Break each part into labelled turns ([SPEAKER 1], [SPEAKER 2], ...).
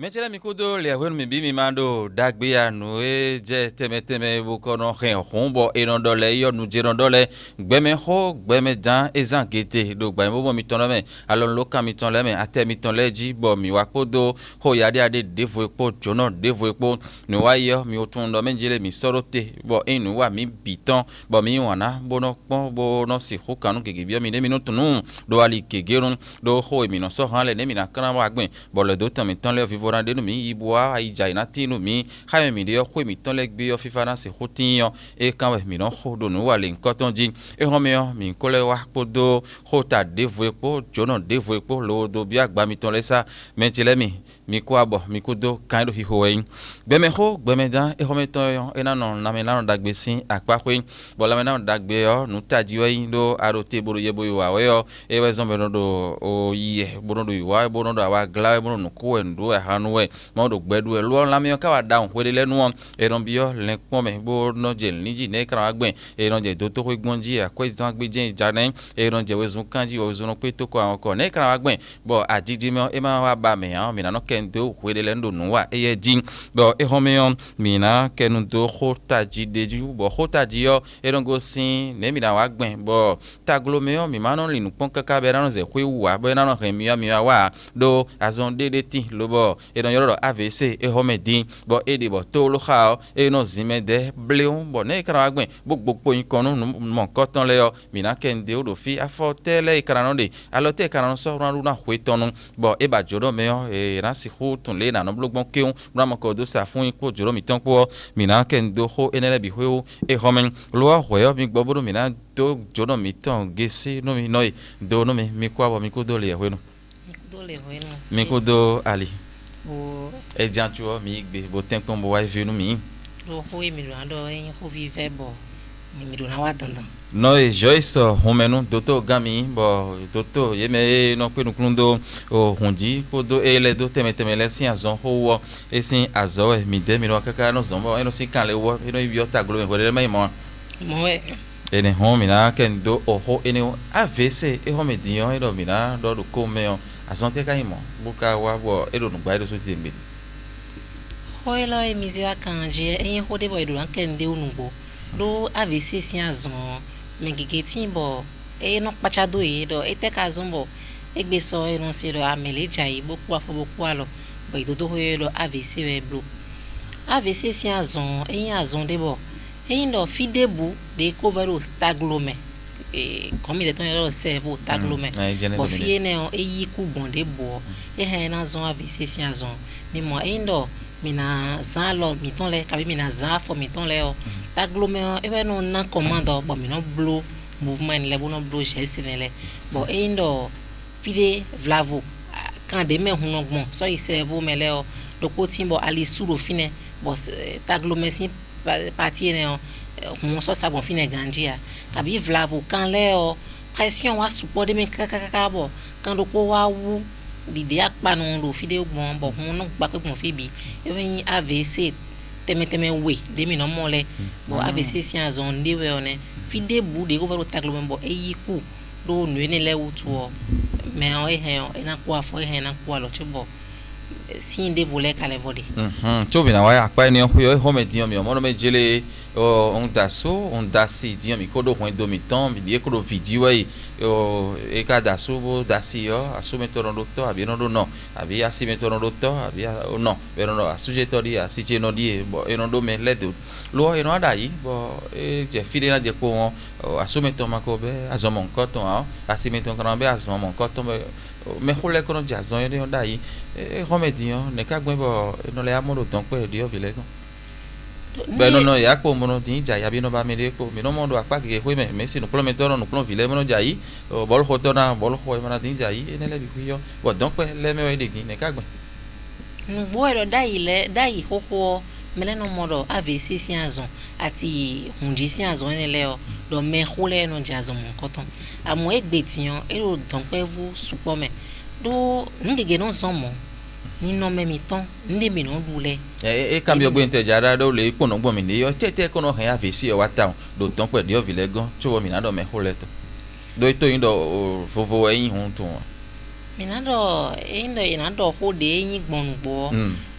[SPEAKER 1] Mechela mikudo le hwen mi bimi mando dagbe ya nu e je teme bu kono hen hombo enondo le yo nu jerondo le gbeme ho gbeme dan ezan gete do gba mo mi ton me alon lo kan mi ton le me ate mi ton le ji bo mi wa podo ho ya de ade devo epo jono devo epo nu wa yo mi otun do menjele mi sorote bo enu wa mi biton bo mi wana bono pon bono si ho kanu gege bi mi ne mi no tunu do ali kegerun do ho mi no so han le ne mi na kan wa gbin bo le do tan mi ton le vorande no mi iboa aija inati no mi ha mi de ko mi ton le gbe yo fifa na se hotin e kan we mi no ho do no wa le nkan ton ji e ho mi ko le wa podo ho ta devo epo jono devo epo lo do bi agba mi ton le sa mentile mi ko abo mi ko do kan do hi ho yin gbe me ho gbe me dan e ho me ton yo e na no na me na no dagbe sin apa ko bo la me na no dagbe yo nu taji we yin do arote boro ye boyo wa we yo e we zon be no do o ye bono do wa bono do wa gla bono no ko en do hanuwe mo do gbedu e lo la mi ka wa down we le nu e ron bi yo le pon me bo no je niji ne kra agben e ron je do to ko gbonji a ko zan gbe je jane e ron je we zun kanji o zun pe to ko awon ko ne kra agben bo ajiji me e ma wa ba me han mi na no ken do we le ndo nu wa e ye jin bo e ho me mi na kenu do khota ji deju bo khota ji yo e ron go sin ne mi na wa agben bo taglo me mi ma no linu pon kaka be ran ze kwe wa bo na no re mi wa do azon de ti lo bo e don yoro AVC e homedin bo e de bo to lo kha e no zimede bleun bo ne kra agben gbogbo yin konu mo koton le yo mi na kende o do fi afotele e kra no de alote kra no so ran na hwetonu bo e ba joro me yo e ran si hu tun le na no blogbon keun ran mo ko do sa fun ipo joro mi ton po mi na kende ho enele bi hwe e homen lo hwe yo mi gbogbo mi na do joro mi ton gese no mi noi do no mi kwa bo mi ko do le hwe no mi ko do ali
[SPEAKER 2] o
[SPEAKER 1] e jantuo mi gbe bo tempon bo wa venu mi
[SPEAKER 2] do ho e mi do ando en ho vive bo mi do na wa dandan
[SPEAKER 1] no e Joyce homenu doto gami bo doto ye me no pe nu kundo o hunji podo ele do teme le sin azon ho wo e sin azo e mi de mi no kaka no zon bo e no sin kan le wo e no idiota glo me bo le mai mo
[SPEAKER 2] e
[SPEAKER 1] ene ho mi na ken do o ho ene AVC e ho me dion e do mi na do ko me o azonte ka imo buka wa bo e do nu gba e do so ti ngbe
[SPEAKER 2] hoelo e mizia kanje en ho de bo do an kende unugbo do AVC si azon mengigeti bo e no pachado e do e te ka azon bo egbe so e no se do amele jai boku afo boku alo bo idodo hoelo AVC we blo AVC si azon en azon de bo en do fidebu de cover staglome comme il est ton cerveau taglome bo fie ne o eyi ku bonde bo e he na zon AVC si azon mi mo indo mi na zan lo mi ton le kabi mi na zan fo mi ton le o taglome e we no na commando bo mi no blow mouvement le bo no blow geste le bo indo fide vlavo quand de me huno gbon so i cerveau me le o do ko timbo ali suro fine bo taglome si partie ne o on so sa bon fine ganjia kabi vlavo kan le o pression wa support de me kaka bo kan do ko wa wu di akpa no do fide ogbon bo hun no gba pe gbon fi bi e wen AVC teme we de mi no mole bo AVC si azon de we one fide bu de over taglome bo eyiku do nu ene le wutu o me o e he o na kwa fo e he na kwa lo chibo si de voler kale vode
[SPEAKER 1] chobi na wa akpa ni ho yo ho me dion mi o mo no me jele on daso on dasi dion mi ko do ho do mi ton mi de ko do video e ka daso bo dasi yo asu me toron doctor abi no do no abi asi me toron doctor abi no pero no sujeto di asi che no di bo e no do me le do lo e no adai bo e je fide na je ko asu me to mako be azomon koton asi me ton kan be azomon koton me khole ko no jazon e no dai e homedion ne ka gben bo no le amodo ton pe di o vile kon be no ya ko mo no tin ja ya bi no ba me de ko mi no mo do apa ke ko me si no plan metoro no plan vile mo no jai bol hoto na bol ho mo na tin jai ene le bi yo bo don pe le me o de gin ne ka gben
[SPEAKER 2] bo ero dai ho mele no modo AVC si azon ati hunji si azon ene le o do me khole no jazon mon koton amo egbe tiyan ero don pe vu supo me do ngege no son mo ni no me mi ton ndi mi no dule
[SPEAKER 1] e cambio gbe nte jara do le ipon no gbon mi ni yo tete ko no hen AVC o wa town do ton pe di o vile gan cho mi na do me khole to do to yin do vovo eyin hun to
[SPEAKER 2] minado inado hode yin gbonugbo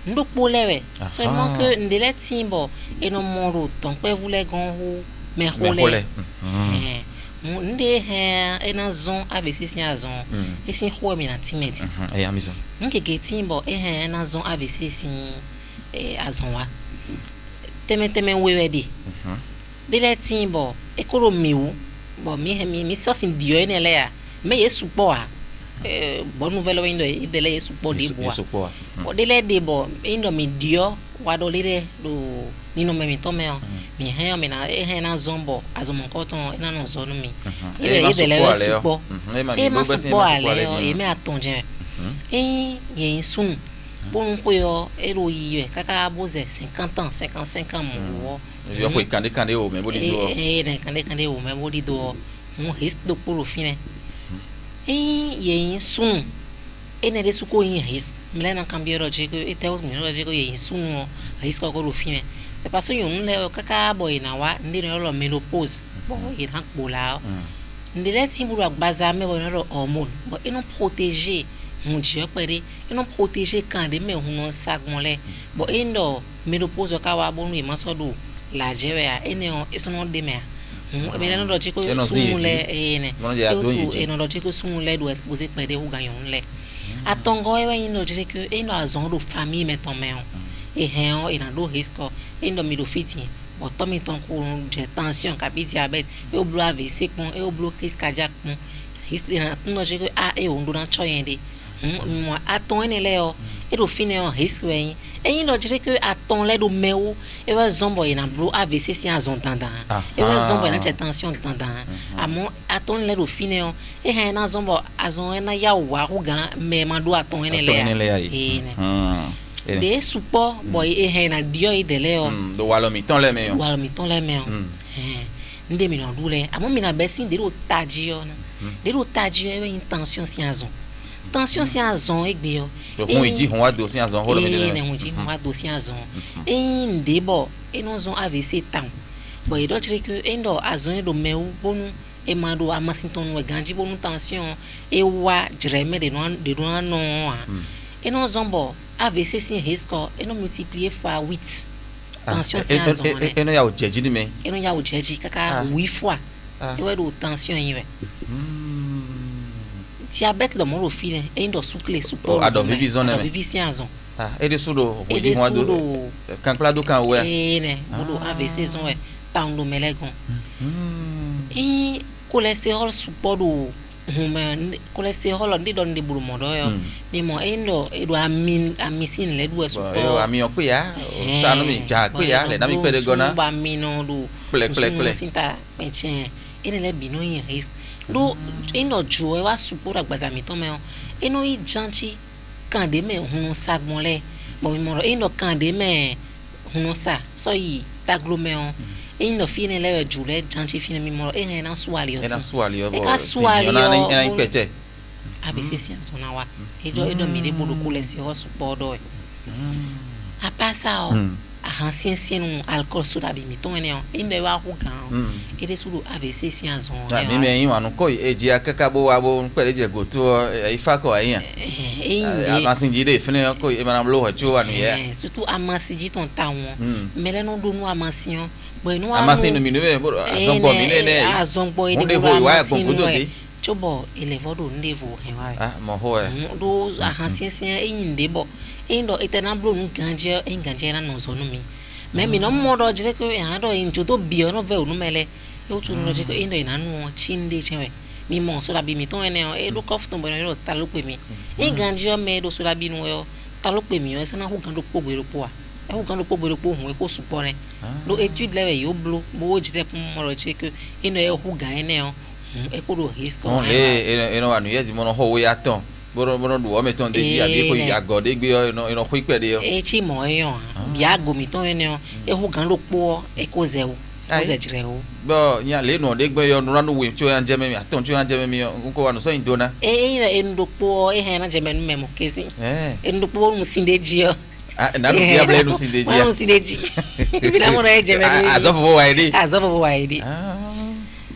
[SPEAKER 2] ndo polewe seulement que ndele timbo eno moro ton pe voulait gon ho mais hole nde ena zon AVC si azon e si ho mi na timedi
[SPEAKER 1] e amison
[SPEAKER 2] nke ke timbo ena zon AVC si azon wa teme wewedi dele timbo e koro miwu bo mi so sin dio ene le ya me yesu po a bonne nouvelle windo idele yesu po de boa bo dele de bo indo mi dio wadolire do nino me to me mi me na zombo azomon koton ina no zonu mi idele yesu po e ma so po ale e me atonje ye sun bon ko yo ero yiwe kaka boze 50 ans 55 ans mo
[SPEAKER 1] yo ko kande o me bodi do
[SPEAKER 2] kande o me bodi do mo risque do polo fine ye sun ene de suko yin risque mela cambiero je ko etel mi no je ko ye sun risque ko ro fine c'est parce que yon le kaka boy na wa ndi no lo menopause bo ye han bola ndi le timbu agbaza me bo no hormone bo eno protéger mon Dieu pere eno protéger quand de me huno sagmonle bo endo menopause ka wa bonu e masodo la jewe ya ene esono de me mais non do chiko sumule ene non do chiko sumule do exposer pere hu ganyon le atongo ewe ino je que eno azon do famille meton me e hen ina do risque endo mi do fiti bo to mi ton ko je tension kabi diabète e o blo AVC kon e o blo crise cardiaque kon risque ina no je que e o ndo na choyende moi aton ene leo e do fine on risque we e ino je que aton le do meu e wa zombo ina blo AVC si azon tanda e wa zombo ina tension tanda amo aton le do fine on e hen na zombo azon ena ya wa ruga me mando aton ene le de support boy e hen na dio idele o
[SPEAKER 1] do walomi ton le me
[SPEAKER 2] nde mi no dule amo mi na besin de ro taji o na de ro taji e intention si azon tension si azon egbe yo
[SPEAKER 1] on dit on wa do si azon ho le me
[SPEAKER 2] on dit on wa do si azon e nde bo e no zon AVC tan boy do tire que endo azon do meu bonu e mando amasinton we ganji bonu tension e wa jireme de no no e no zombo AVC si risque et non multiplier fois 8 tension si azon
[SPEAKER 1] et no ya o jeji di me
[SPEAKER 2] et no ya o jeji kaka 8 fois e we do tension yiwe diabète le mo ro fine e ndo sukle support
[SPEAKER 1] ado vivi zone me
[SPEAKER 2] vivi si azon
[SPEAKER 1] e de sudo o di mo do kan plado kan we
[SPEAKER 2] ne mo AVC zon we tando melegon e cholestérol support do cholestérol ndi don de bulu modo yo mi mo endo edo amisin le do support
[SPEAKER 1] yo ami o pe ya sa no mi ja pe ya le na mi pe de gona
[SPEAKER 2] ba mi no do ple sinta penchen ene le bino yin risque do eno jo e wa support agbaza mi to me eno i janchi kan de me hun sagbon le bo mi mo eno kan de me hun sa so yi taglome on eno fine le jule janchi fine mi mo ene na suali yo
[SPEAKER 1] bo
[SPEAKER 2] ka suali
[SPEAKER 1] yo ena ipete
[SPEAKER 2] AVC science on wa edo mi de bulu cholesterol support do a passa ancien no alcool soda bi mi ton ene inde wa hu gan ede sudo AVC science on
[SPEAKER 1] mi me yin wa no ko eji akaka bo wa bo pele je go to ifa ko ayan amasinji de fine ko e manam lo ho wa no ye
[SPEAKER 2] surtout amasinji ton ta won mele no do no amasin bo no
[SPEAKER 1] amasin no mi no be bo azonbo mi ne
[SPEAKER 2] azonbo ede
[SPEAKER 1] bo wa ko ko de
[SPEAKER 2] chobo elevodo ndevo hewa
[SPEAKER 1] mo ho
[SPEAKER 2] do ancien inde bo endo etena blo nu ganje na no zo no mi me mi no modo jire ko ya do injo to bio no ve onu mele yo tu no jire ko endo ina nu chinde chewe mi mo so la bi mi ton ene e do kof ton bonero ta lo pe mi e ganje me do so la bi nu yo ta lo pe mi yo se na hu gan do pogbero po a e hu gan do pogbero po hu e ko supore do etude lewe yo blo bo jire ko mo jire ko eno e hu gan ene yo e ko do risque
[SPEAKER 1] on eno anu ye di mo no ho we aton bono do o meton de di abi ko agode gbe yo eno ho ipe de yo
[SPEAKER 2] e chi mo yo bi ago mi ton ene e hu gan lo po e ko ze o ko ze jire o
[SPEAKER 1] bo nya le no de gbe yo no ranu we cho yan jeme mi aton cho yan jeme mi nko wa no so indona
[SPEAKER 2] e ndo po e he na jeme no memo kesi e ndo po mu sinde ji yo
[SPEAKER 1] na no dia ble no sinde ji
[SPEAKER 2] no sinde ji bi na mo na jeme mi
[SPEAKER 1] azofo wa idi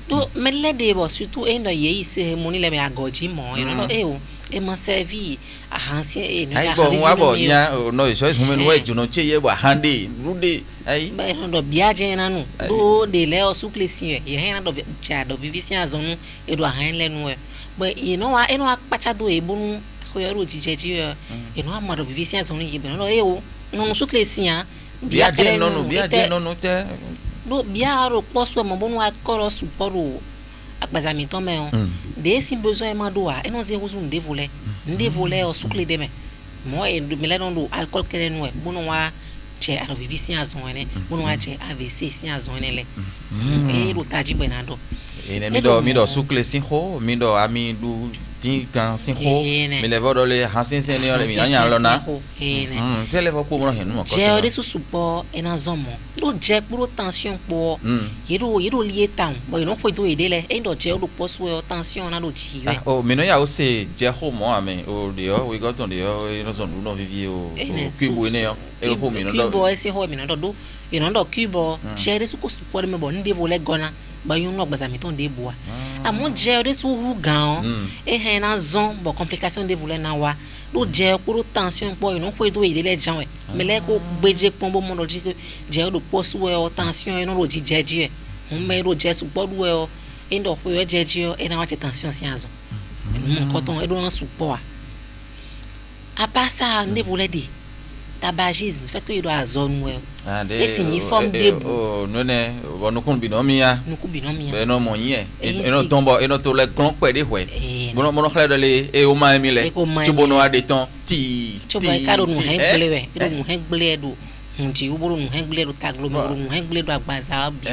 [SPEAKER 2] do mele de bo surtout endo ye ise moni le me agoji mo no e o et m'en servi à ancien et nous
[SPEAKER 1] ai bon wa bo nya no so is human way juno che ye wa hande rude ai
[SPEAKER 2] ba no biaje na no do de le o sukle si e he na do cha do vivisi azonu e do han le nu e but you know wa eno akpacha do e bunu ko yoro jijeji e no amado vivisi azonu ye no e o no sukle si a
[SPEAKER 1] biaje no no te
[SPEAKER 2] do biaro poso mo bunu akoro suporo agbazami to me on de si besoin ma do a e no zero zone de voler o sukle de me mo e me le no do alcool kere no e bunu wa che aro vivisi azone bunu wa che AVC si azone le e do taji benado
[SPEAKER 1] ene mi do sukle sin ho mi do ami du tin kan sin ho mi le vodo le hansin sen le mi nya lona tele vo ko mo hen mo ko
[SPEAKER 2] je o de susupo e na zomo do je puro tension po yiro lié tan bo no ko do edele e do je o do poso e tension na do ji we
[SPEAKER 1] o mi no ya o se je ho mo ame o de o we got on de o no zone no vivie o kubo ne yo e ho mi no do
[SPEAKER 2] kubo e se ho mi no do you know do kubo je de su ko supo me bo ndi vo le gona ba yun no gbazami ton de boa amon je de su hu gan e he na zon bo complication de voler na wa do je pour tension po no ko do ile jan we me le ko gbeje pon bo mo do ji je do posu we o tension e no ro ji jeje e me ro je su po do we o e ndo ko we jeje e na wa tension si azon mo ko ton e do na su po a part ça ne voler de tabagisme fait que il doit zone we
[SPEAKER 1] et c'est une forme de non ne no kun binomia be no monye e no tombo e no to le klon pe de hwe mo no khale le e o ma mi le tubo no ade ton ti
[SPEAKER 2] ka do no hengle we do no hengle do nji u boro no hengle do taglo mo no hengle do agbaza bi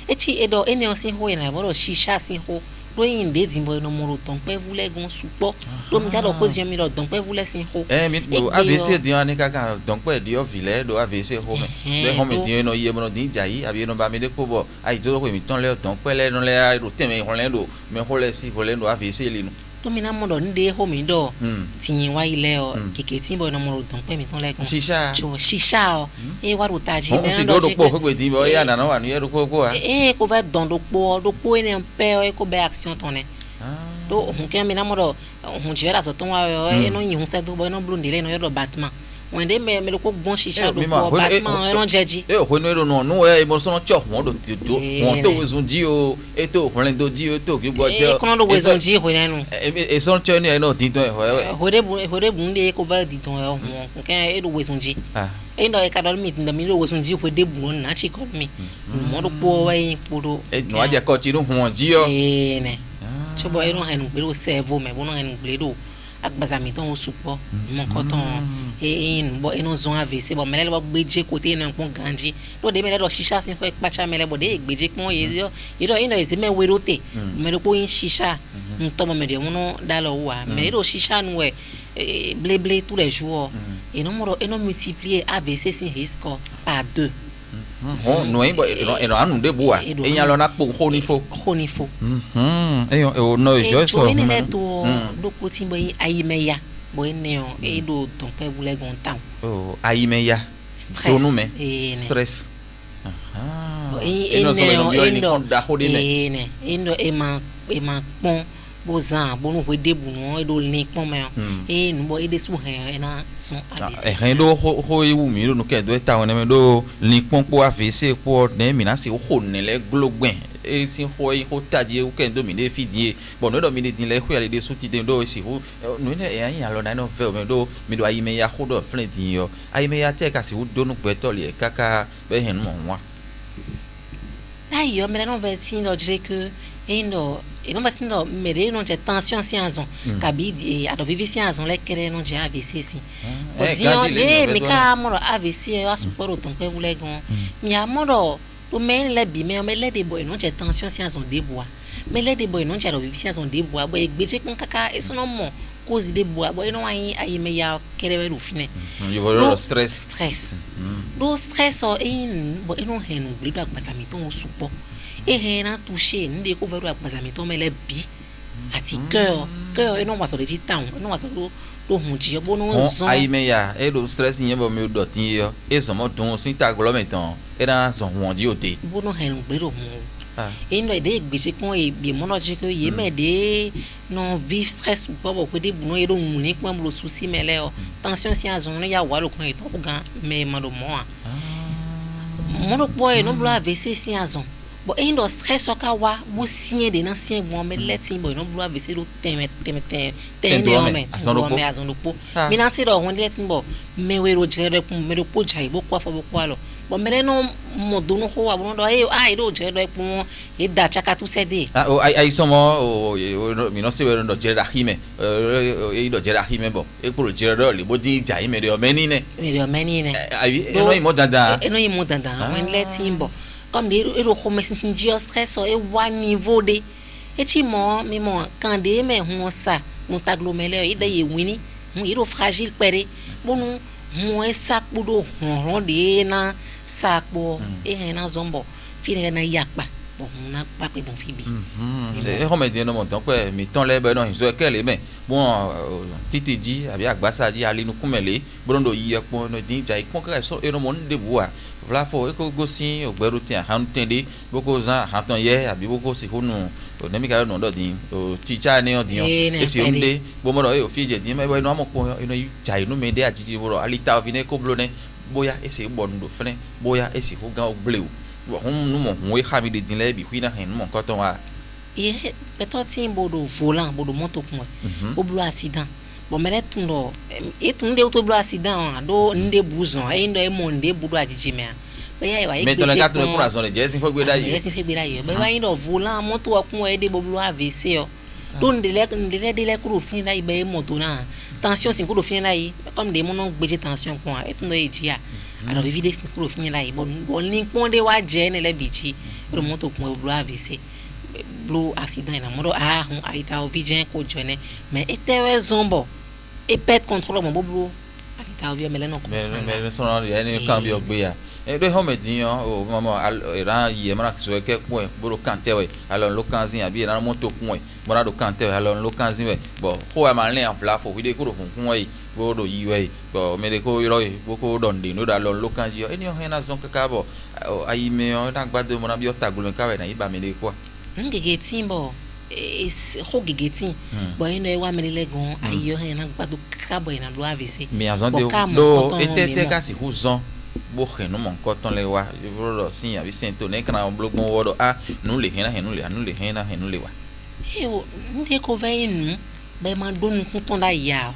[SPEAKER 2] e ti e do ene o sin ho na bo shisha sin ho do yin de dimbo no mo ro ton pe vule gon supo do mi ja do ko je mi do don pe vule sin ho
[SPEAKER 1] mi do AVC di ani kaka don pe di o vile do AVC ho me be ho me di no ye mo di jai abi no ba mi de ko bo ai do ko mi ton le don pe le no le ai do teme ho le do me ho le si ho le do AVC le no
[SPEAKER 2] to mi na mo do nde ho mi do tin wa ile o keke tin bo no mo ro don pe mi ton le gon shisha o e wa ro taji
[SPEAKER 1] me do do po ko di bo ya na no wa ni e do ko a
[SPEAKER 2] ko va don do po ene pe o e ko be action ton ne do hun ke mi na mo do hun jera so ton wa e no yin hun se do bo no blonde le no yo do batman when they me ko gbon shisha do po batman e no jeji
[SPEAKER 1] e ho no e mo so no cho won do ti do won to wezun ji o e to hun do ji o to ki gbo je
[SPEAKER 2] e ko no do wezun ji ho nenu
[SPEAKER 1] e so cho ni e no din ton e
[SPEAKER 2] ho de bun de ko ba din ton e ho ke e do wezun ji e ndo e ka do mi ndo mi do wezun ji ho de bun na chi ko mi mo do po wa yin po do
[SPEAKER 1] e no aje ko ti do hun ji o
[SPEAKER 2] ne so bo e no hanu gbe do servo me bo no hanu gbe do agbazami ton o supo mo ko ton e bo eno zon AVC bo mele bo gbeje kote eno pon ganji do de mele do shisha sin fe pacha mele bo de gbeje pon ye do ino eze me werote mele ko yin shisha nto mo me de mo da lo wa mele do shisha nu e blé tous les jours et non mo eno multiplier AVC sin risque par 2
[SPEAKER 1] no e bo eno anu de boa e nya lo na po honifo e o no jo so
[SPEAKER 2] ne do ko tin bo ayimeya bo ene o e do ton pe vule gon tan
[SPEAKER 1] ayimeya to no me stress
[SPEAKER 2] eno ema pon bozan bonu we debu no e do lin pon me e nu bo e de su hen na son AVC
[SPEAKER 1] e hen do ho e wu mi no ke do ta won me do lin pon po AVC po ne mi na si ho ne le glogben e sin ho e ho taji e ke do mi de fidie bon no do mi de le ho ya de su ti de do si ho no ne e yan lo na no fe me do mi do ayi me ya ho do flint din yo ayi me ya te ka si wo do no pe to le kaka be hen mo wa
[SPEAKER 2] ayo me no ve tin do dire que e non va sindo mere non c'è tension si azon kabi ado vivi si azon le kere non c'è AVC si odion mi ka mo AVC a suporo ton pe vule gon mi amoro o men le bi me le de boy non c'è tension si azon de bois me le de boy non c'è ado vivi si azon de bois boy gbeje kon kaka e so no mo cause de bois boy non ayi me ya kere we ru fine
[SPEAKER 1] you go stress
[SPEAKER 2] do stress o in bo non henu bliba pasami ton supo e hena touché ndi ko veru agbazami to mele bi ati cœur e non wa so de ji town e non wa so do hunji bo no zon
[SPEAKER 1] ayi me ya e do stress yen bo mi do tin yo e so mo dun sin ta glo metan e na so hunji o de
[SPEAKER 2] bo no henu gbe do mo et nous aider gbèsè kon e bien mon dit que y m'aider non vivre stress ou pas beaucoup de boulot et donc unique moi le souci mais là tension si a zone ya wa le kon e to gan mais mando moi mon boy non blo AVC si a zone bon et ndo stress o ka wa mo sien de nan sien bon mais let boy non blo AVC do tem mais a zone po mais nan se do on let bon mais we ro jere ko me do po jai bo kwa fo bo kwa lo bon mais non mo do no ho wa bon do ai do jere ko e da chaka tu sede
[SPEAKER 1] ai somo mi no se we ndo jere ahime e do jere ahime bo e pro jere do le bo di jai me do menine ai e no imo dada
[SPEAKER 2] when let bon comme des recommence sinji stress et wa niveau de et ti mo mi mo quand de me hu sa mo taglomele e da ye wini mo iro fragile pere bonu mo e sakpo do ron de na sakpo e na zombo fini na yakpa bon na pa pe bon fibi
[SPEAKER 1] e remédier no montant ko mi ton le be no so ke le me bon titi ji abi agbasa ji ali nu kumele bondo yi epo no din ja ikon ka so e no mo nde bua vla fo e ko gosin ogberu tin han tende boko zan hatan ye abi boko si honu o nemi ka no do din o teacher ni o din e si onde bo mo do e o fi je din me bo no mo ko ino ja inu me de ajiji boro alita o fine ko blone boya e si bondo fene boya e si ho gan ogblew nous mon xami de din le bi huina hen mon coton wa
[SPEAKER 2] e peut-être bodo volant bodo moto ko o blo accident bon mais tundo e tunde o to blo accident do nde buzon e ndo e monde budo ajiji me ba ya wa e
[SPEAKER 1] mais dans le cadre de corazon de Jesse faut gbeda yi
[SPEAKER 2] Jesse fait gbeda yi ba wa ndo volant moto wa kun e de blo AVC o do ndele ko fin na ibe moto na tension sin ko fin na yi comme des mon gbeje tension ko e tundo e dia alors évidemment c'est pour finir là bon link pon de wa je ne le bichi le moto ko blo AVC blo accident na moto on alita o vigien ko jone mais était zombo et perte contrôle mon blo alita o vie mais non
[SPEAKER 1] mais son ya ni cambio gbe ya e de ho medin o mama ran yi mara so ke ko blo kante we alors lo kanzin abi na moto ko we mara do kante we alors lo kanzin we bon ho ma le en fla fo vi de ko kun we bodo yiwe bo medeko yoi boko dondi no da lon lokanji eni o hena zon kakabo ayi me o na gbade mo na bi o tagulo ka we na iba medeko
[SPEAKER 2] ngegeti bo ho gegeti bo eno e wa menele gon ayi o hena gbado kakabo ina do AVC
[SPEAKER 1] mi azon de do etete ka si huzon bo henu mon koton le wa bro sin abi sento ne kana blogon wodo nu le hena henu le wa
[SPEAKER 2] e o nde ko ve inu be ma donu kuton da ya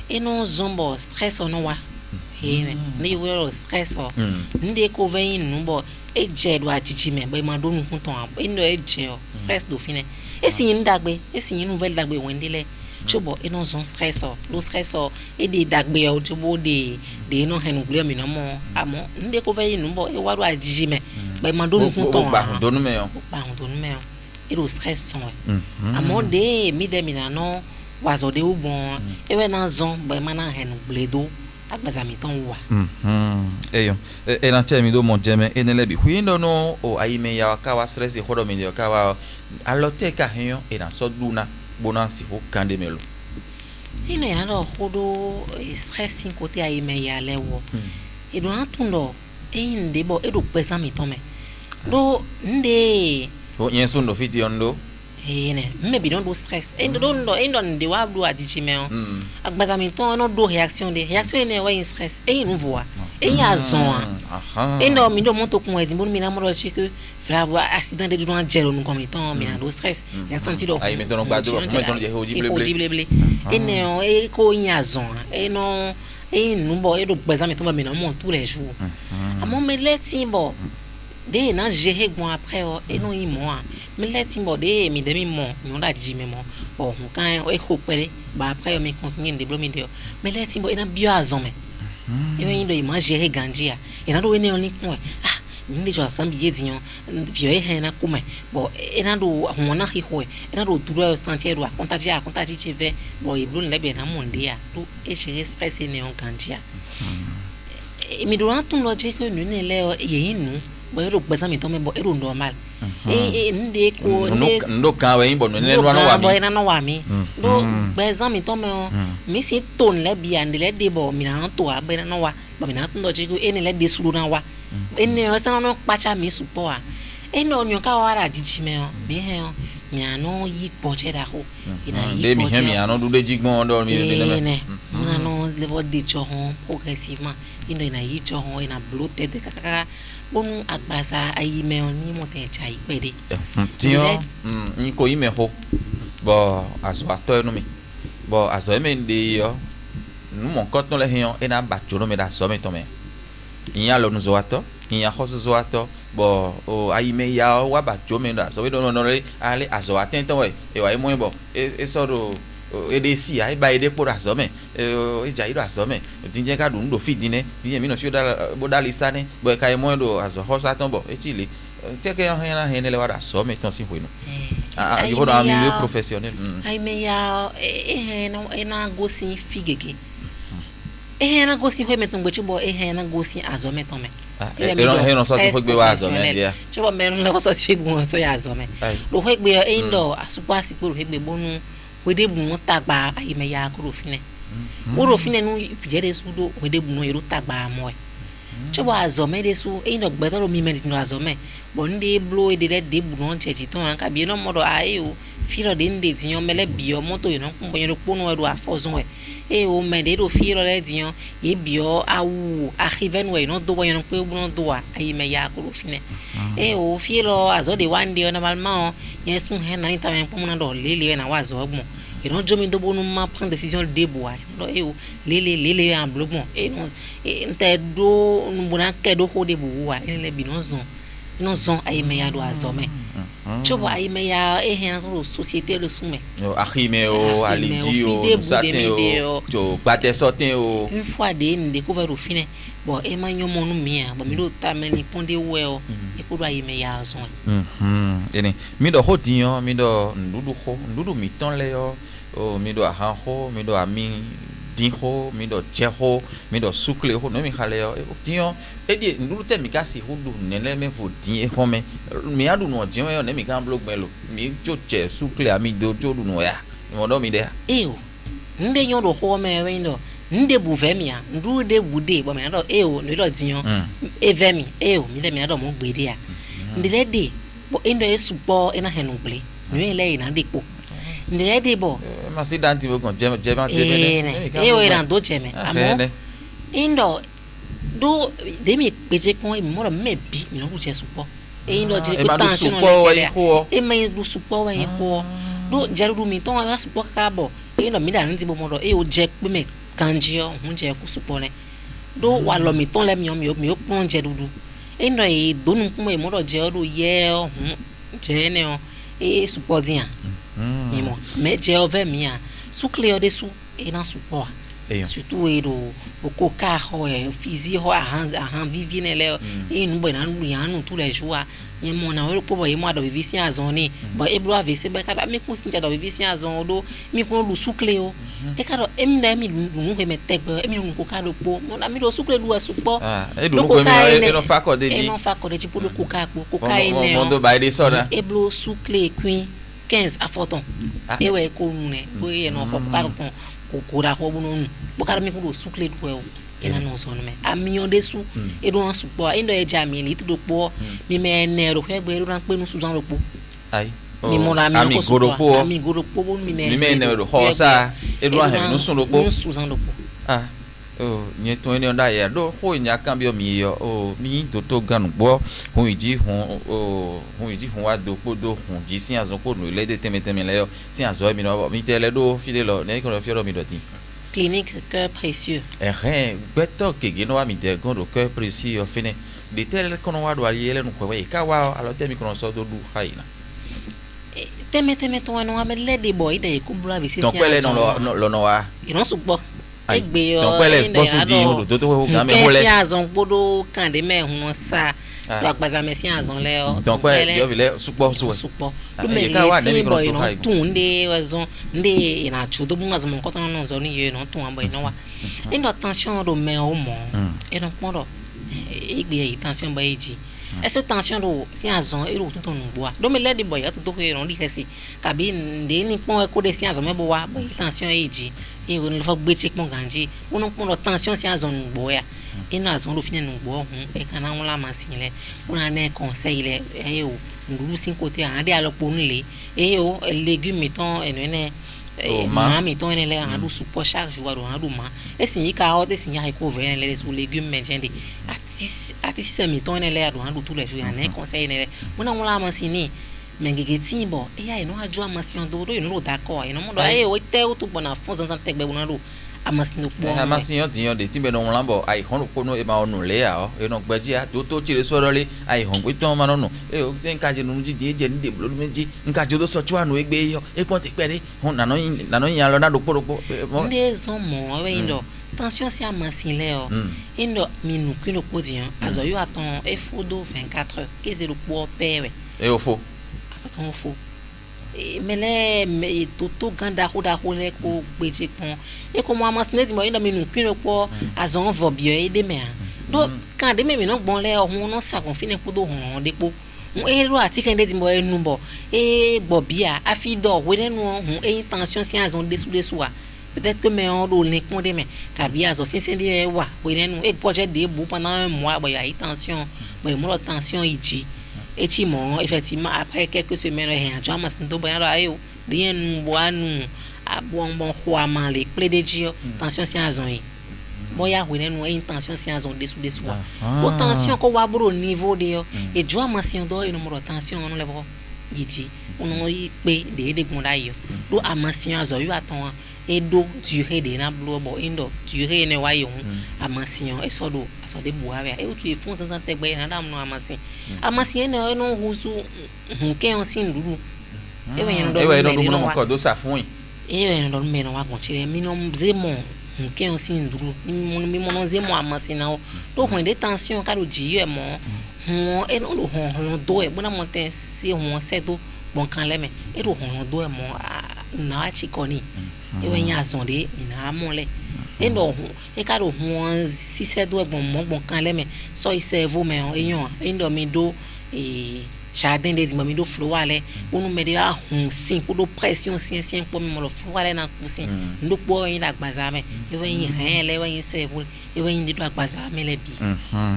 [SPEAKER 2] e non zombo stress ono wa he ne wo stress o nde ko ve inu bo e je do ajiji me be ma donu kuton e no e je o stress do fine e si yin dagbe e si yin vel dagbe wendele chobo e non zon stress o lo stress o e de dagbe o chobo de no henu gbe mi no mo amo nde ko ve inu bo e wa do ajiji me be ma donu kuton
[SPEAKER 1] ba donu me o
[SPEAKER 2] e lo stress son amo de mi de mi na no wazo de u bon e we na zon ba mana henu bledo agbazami ton wa
[SPEAKER 1] eyo e na temi do mon jeme enele bi huindo no o aime ya ka wa stress ho do mi de ka wa alote ka hen e na so duna bonansi ho kande melo
[SPEAKER 2] ino ya no hodo stress sin kote aime ya lewo e do atundo e inde bo e do pesami ton me do nde
[SPEAKER 1] o yenso ndo fiti ondo
[SPEAKER 2] ne maybe don't do stress and don't de wa do ajiji me o agbazami ton no do réaction ne wa in stress e nou voa e ya zon e no mi do monto kun ezimbo mi na mo do che que fravo accident de do angelo nou comme ton mi na do stress ya senti do
[SPEAKER 1] ai meton gbado meton je
[SPEAKER 2] audible e ne o e ko ya zon e no e nou bo e do agbazami ton ba mi na mo tous les jours amo me leti bo de na gérer bon après et non i moi me let mo de mi de mi mo mi da di mi mo o kan e ko pere ba après mi continuer de blomi de me let mo e na bio azon me e me ndo i ma gérer ganjia e na do we ne on ko mi jo asam bi edion vio e he na kuma bo e na do ho na hi ho e na do duro sentir do contagier cheve bo e blon le be na monde ya do e gérer stress e ne on ganjia e mi do antun logique nu ne le ye nu bo ero gbazami to me bo ero normal nde ko
[SPEAKER 1] ndo kan we bo no ne no wa mi
[SPEAKER 2] bo ina no wa mi do gbazami to me mi si ton le bi ande le de bo mi na to a be na no wa bo mi na to logique ene le de suru na wa ene o sana no pacha mi supo a e no nyo ka wara dichime o mi he o mi ano yi poche da ho ina yi
[SPEAKER 1] de mi
[SPEAKER 2] poche
[SPEAKER 1] mi ano du de jigbon do mi de
[SPEAKER 2] ne una no level de chohon progressivement ino ina yi chohon ina bloated kaka bonu agbasa ayi me oni mo te cha ipede
[SPEAKER 1] tio ni ko yi me ho bo aso ato no mi bo aso me de yo nu mon koton le hion ina ba chono me da so me to me inya lo nu zo ato inya khoso zo ato bo o ayi me ya wa ba cho me da so we no no le ale aso atento we e wa mo bo e so do ede si ai ba ede por aso me e ja iro aso me tinje ka dun do fidi ne tinje mi no fi da bo da lisane bo ka e mo do aso khoso aton bo e chile te ke yana henele wa aso me ton si huino il faut un milieu professionnel
[SPEAKER 2] ai me ya na gosi figege na gosi ho meton gbechi bo na gosi azo meton me
[SPEAKER 1] e non so se foi wa azo me dia
[SPEAKER 2] chebo me no so se gun so ya azo me lo ho gbe ndo asupa sipo lo gbe bonu wede bu mo tagba ai me ya kuro fine kuro fine nu jere sudo wede bu no iru tagba mo chebo azo me de su ndo gbe to mi me no azo me bo ndi blo e de bu no chechi ton an ka bi no modo ayo firo de ndi tiyan mele bi o moto yo no kun yo ponu eru afozon e o me de do firo le diyan ye bi o awu arriven we no do yo no pe bu no do ayi me ya ko fine e o firo azo de one day normalement ye sun he na nta me pomo na do lele na wazo ogbon e no jomi do bonu ma prendre décision de bois do e o lele en bloquement e non nte do nu bona ke do ho de bu wa ele bi no zon ayi me ya do azo me chobo ayi me ya na so société le soumet
[SPEAKER 1] ahime o alidi o satin o jo gbate sotin o
[SPEAKER 2] une fois de ni découvert au fine bon e ma nyomo nu mia bon mi do ta me ni ponde we o e ko do ayi me ya zon
[SPEAKER 1] ene mi do hodinyo mi do ndudu mi ton le yo o mi do ahanho mi do ami dinho mi do cheho mi do sukle ho no mi khale yo dinyo e di ndudu te mi ka si hudu nele me vo din e home mi adu no je yo ne mi kan blog melo mi jo che sukle ami do jo du no ya mo do mi de
[SPEAKER 2] o nde nyo do ho me we ndo nde bu vemia ndu de bu de bo me ndo no do dinyo e vemi mi de mi ndo mo gbe de ya nde de bo ndo e supo ina henu ble mi le ina de po nde de bo
[SPEAKER 1] ma si danti bo kon je
[SPEAKER 2] era do jeme amo indo do de mi peje kon mo me bi mi no ku je supo indo je ko tension no le e me do supo wa ko do jaru mi ton wa supo ka bo indo mi da nti bo mo do o je pe me kanji o hun je ku supo ne do wa lo mi ton le mi o pon je dudu indo e do nu ku mo do je o do ye o hun je ne o supo dia mimo me je over mia su cleo de su e na support surtout e do o coca ho e fizi ho a vivi nele e nu bo na nu ya nu tous les jours ye mo na o po bo ye mo do vivi si azoni bo e bro ave se be kada me kun sinja do vivi si azon do mi kun lu su cleo e kada e mi na mi nu ke me tegbe e mi nu coca do po mo na mi do su cleo do support
[SPEAKER 1] e do nu ko mi e no fa ko de ji
[SPEAKER 2] e no fa ko de ji po do coca e ne
[SPEAKER 1] mo do ba de so na
[SPEAKER 2] e bro su cleo queen 15 à Forton. Et ouais, qu'on est, oui, non, pas ton coura, bon, beaucoup de gens sous clé de ouais, et non, non, mais à million de sous, et donc en support, et de jamais, il est de poids, mais n'est rien, mais il peut nous sous dans le pot.
[SPEAKER 1] Aïe.
[SPEAKER 2] Mais mon ami Goropo, mais
[SPEAKER 1] n'est de ça, et doit nous sous le pot.
[SPEAKER 2] Sous dans le pot.
[SPEAKER 1] Ah. Oh nye to ene onda ya do ho nya kan bi o mi yo o mi to ganu bo hun iji hun wa do podo hun ji si azon ko no le de teme le yo si azon mi no mi tele do fide lo ne ko no fioro mi do ti
[SPEAKER 2] clinique cœur précieux
[SPEAKER 1] rien beto ke gi no wa mi de gon do cœur précieux o fine de tel ko no wa do ali ele no ko we ka wa alo te mi ko no so do du faina
[SPEAKER 2] teme to no wa me le de boy de ku bra vi si
[SPEAKER 1] donc ele no lo no wa
[SPEAKER 2] you no supo egbe yo
[SPEAKER 1] donc ele bosu di ho do to ho ga me ho le
[SPEAKER 2] si azon podo kan de me hun sa do agbaza me si azon le o
[SPEAKER 1] donc ele yo vile supo
[SPEAKER 2] lu me ka wa ne mi ko no tun de wazon nde ina chudo bu ngazon ko tan no zo ni ye no tun abo ina wa endo tension do me o mo e no pon egbe tension ba eji est-ce tension do si azon e ro to ton bo do me le de boy to ko e ron di kesi kabi nde ni pon e ko de si azon me bo wa ba tension eji e won le fo gbe chik mon ganji won pon tension si azon bo ya ino azon do fine no gbo hun e kan na won machine le una na conseil le e o nguru sin côté an de alopo nle e o légumes ton ene mami ton ene le an do support chaque jour an do ma e sin yi carotte e sin ya ko ver le sur légumes mejende ati système ton ene le an do tous les jours an conseil ene una won machine mais gégeti bon e ya ino ajo machine do do ino d'accord ino mo do e o te o to bona fon zan tek be bona do amasino po
[SPEAKER 1] amasiyan tiyan de timbe no lambo ai honu kono e ma onu le ya o e no gbeji a to chire so role ai hon pe ton ma no e o nka je nu ji je ni de blo meji nka je do so chu anu egbe yo e pon te pere hon na no yan lo na do poropo
[SPEAKER 2] nde zo mo we indo tension si amasin le o indo minu kino podian azo yo aton e fodo 24 heures ke ze lo po pewe
[SPEAKER 1] e o fo
[SPEAKER 2] aso ton fo mele toto ganda hoda hole ko gbeje pon e ko mo amasine di mo ina minu kino po azon vo bio e de me do kan de me no gbon le ohun no sa kon fine ko do hon depo e ro ati kan de di mo enu bo e bobia afi do we nenu ohun e intention si azon desu wa peut-être que mais on do le pon de me kabi azo sin de wa we nenu e projet de bu pendant un mois bo ya tension bo mo tension iji et effectivement après quelques semaines rien jamais ndo ba ra yo rien boanu a bon roi man le ple de dio tension si azon yi boya we nenu intention si azon dessous o tension ko wa bro niveau de yo et jo amansion do ino mo tension on le bo yiti on yi pe de gonda yo do amansion azon yo aton et do durée de na blo bo indo durée ne wa yo amansion e so de boa ve e o tu e fon san te gbe na dam no amansion ne no husu hunke on sin lulu e we no
[SPEAKER 1] mo ko do sa fun
[SPEAKER 2] e we no me no wa kon chire mi no zemo hunke on sin lulu mi mo no zemo amansion na do hon de tension ka do ji yo e mo hon e no do hon do e bona mo ten si hon se do bon kan le me e do hon do e mo na chikoni e we yan azon de ina amole e no e ka do hon si se do e bon kan le me so i servo me eyan e ndo mi do jardin de di mi do flower onu me de a hun sin ko do pression sin po mi mo lo flower na kusin ndo po yin agbaza me e we yin hen le we yin servo e we yin do agbaza me le bi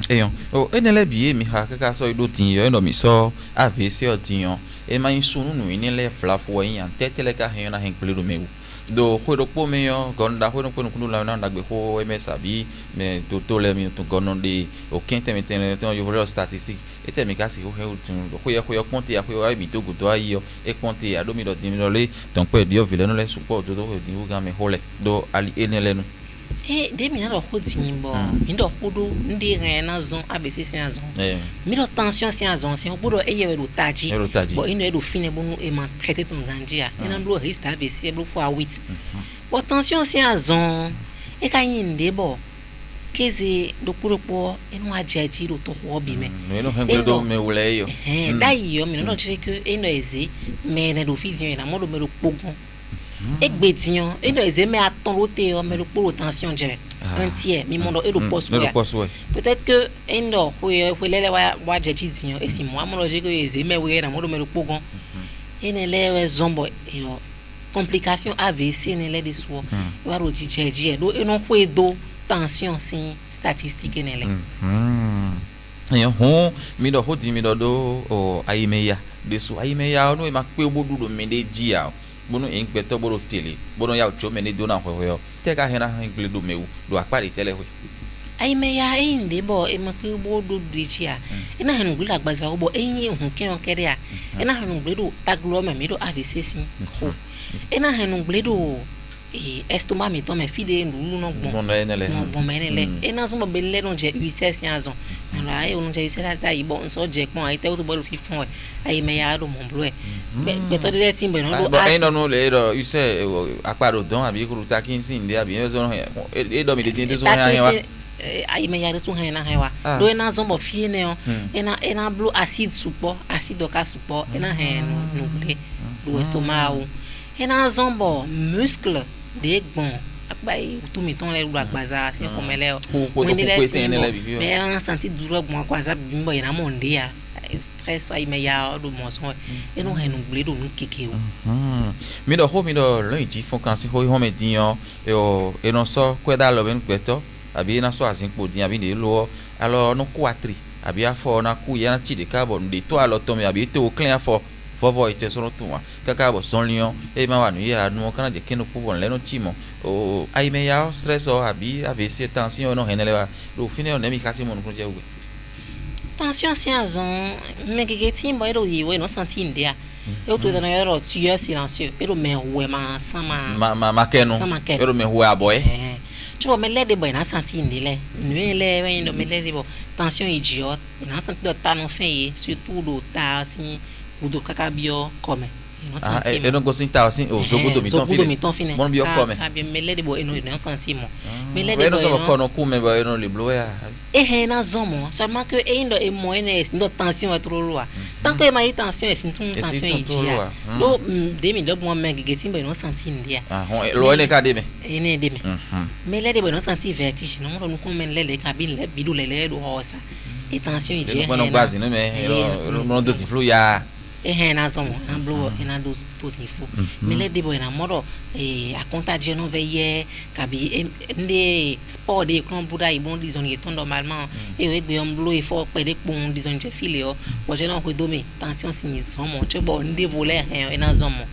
[SPEAKER 1] eyan o enele bi mi ha ka so do tin yo ndo mi so avc o tin yo e ma yin sunu nu ni le flafo yin an tetele ka hen na hen plero me do hodo po me yo gonda hodo po no la na ndagbe ho MSAbi me to le mi to gonon de o kente me ten yo volo statistique e te mi kasi ho ho ponte ya ho ai mi to gudo ayo e ponte ya do mi do le ton pe dio vile no le support do di ho ga me hole do ali enele no
[SPEAKER 2] e de mi na do ho tin bo mi do hodo ndi ran na zon abc sin azon mi do tension sin azon sin ho do e ye do taji bo ino e do fine bo no e man traiter ton gandia ina blo risque abc blo fo a 8 bo tension sin azon e ka yin de bo keze do puropo e no ajeji do to ho bi me
[SPEAKER 1] no hen do me wule yo
[SPEAKER 2] dai yo mi no dire que e no eze me na do fidion na mo do me do pogun egbedian e no eze me aton lote o me do pour tension je entier mi mondo e do poste peut-être que e no ho lele wa jeji dian e si mo amolo je que eze me we na mo do me do pogun e ne le zombo e no complication AVC ne le de so wa ro jeji do e no ho do tension sin statistique ne le
[SPEAKER 1] eyan hon mi do ho di mi do o aimeya de so aimeya no e ma pe obodu do mi de dia bono inspecteur bono tele bono ya ocho me ni do na hwewe te ka hena ingle do mewu do apari tele hwe
[SPEAKER 2] aimeya e inde bo e ma pe obodu do dia ina hanu gula agbaza obo eyin hun ke on kere a ina hanu gledo taglo me mi do AVC sin ho ina hanu gledo estomac mi to me fide ndu no gbon bon menele e na so mo bele no je UCS azon na ai no je UCS ta ibo nso je pon ai te o to bo fi fun ai me ya do mon blo be to de tin bo no do
[SPEAKER 1] ai no le do UCS aparo don abi ku ta kin sin de abi so no e do mi de tin so ha wa
[SPEAKER 2] ai me ya so ha na ha wa do na so mo fi ne o e na blo acide support acide ka support e na ha no ble do estomac e na zombo muscle de gbon apai tu mi ton le ru agbaza si ko mele o me na senti duro gbon agbaza bimbo ina mo nde ya stress ai me ya do mo so e no henu bledo mi keke o
[SPEAKER 1] mi do ho mi do lo ji fon kan si ho me diyan e no so kweda lo ben kweto abi na so azin po din abi de lo alors no quatri abi afo na ku ya na ti de carbon de to alo to mi abi te o clean afo vovo ite so no tu wa kaka bo son lion e ma wa nu ya nu kana je kenu po bon le no ti mo o ai me ya stress o abi AVC tension no henele wa do fine o nemi kasi mo no je ugwe
[SPEAKER 2] tension si azon me gege bo ero yi we no santi india eu tô dando ero tueur silencieux ero me we ma sama
[SPEAKER 1] ma kenu ero me we aboy
[SPEAKER 2] tu vois me le de boy na santi indile nu le we no me le de bo tension idiote na santi do ta no fin surtout do ta assim o do cacabio come
[SPEAKER 1] eu não gosto então assim o jogo do miton fine bom bio come
[SPEAKER 2] sabe me le de bo no sentimo me le
[SPEAKER 1] de
[SPEAKER 2] bo
[SPEAKER 1] não só quando come ba no liblo ya
[SPEAKER 2] na zomo seulement que ainda é moene no tension é trop loin tant que ma tension é sinto tension idia do de mi do mo me gegetin bo no senti ndia
[SPEAKER 1] lo ne ka de me
[SPEAKER 2] ene de me le de bo no senti vertige no mo no come le cabine le bidu le do rosa e tension idia
[SPEAKER 1] no quase no me no do influ ya
[SPEAKER 2] na zomo na blow na do to sinfo me le de boy na modo a contagion no veye kabi nde sport de kron buda i bon disons que normalement e we gbe on blow e fo pe de pon disons je file o bo je na ko do me tension sin zomo che bo nde voler na zomo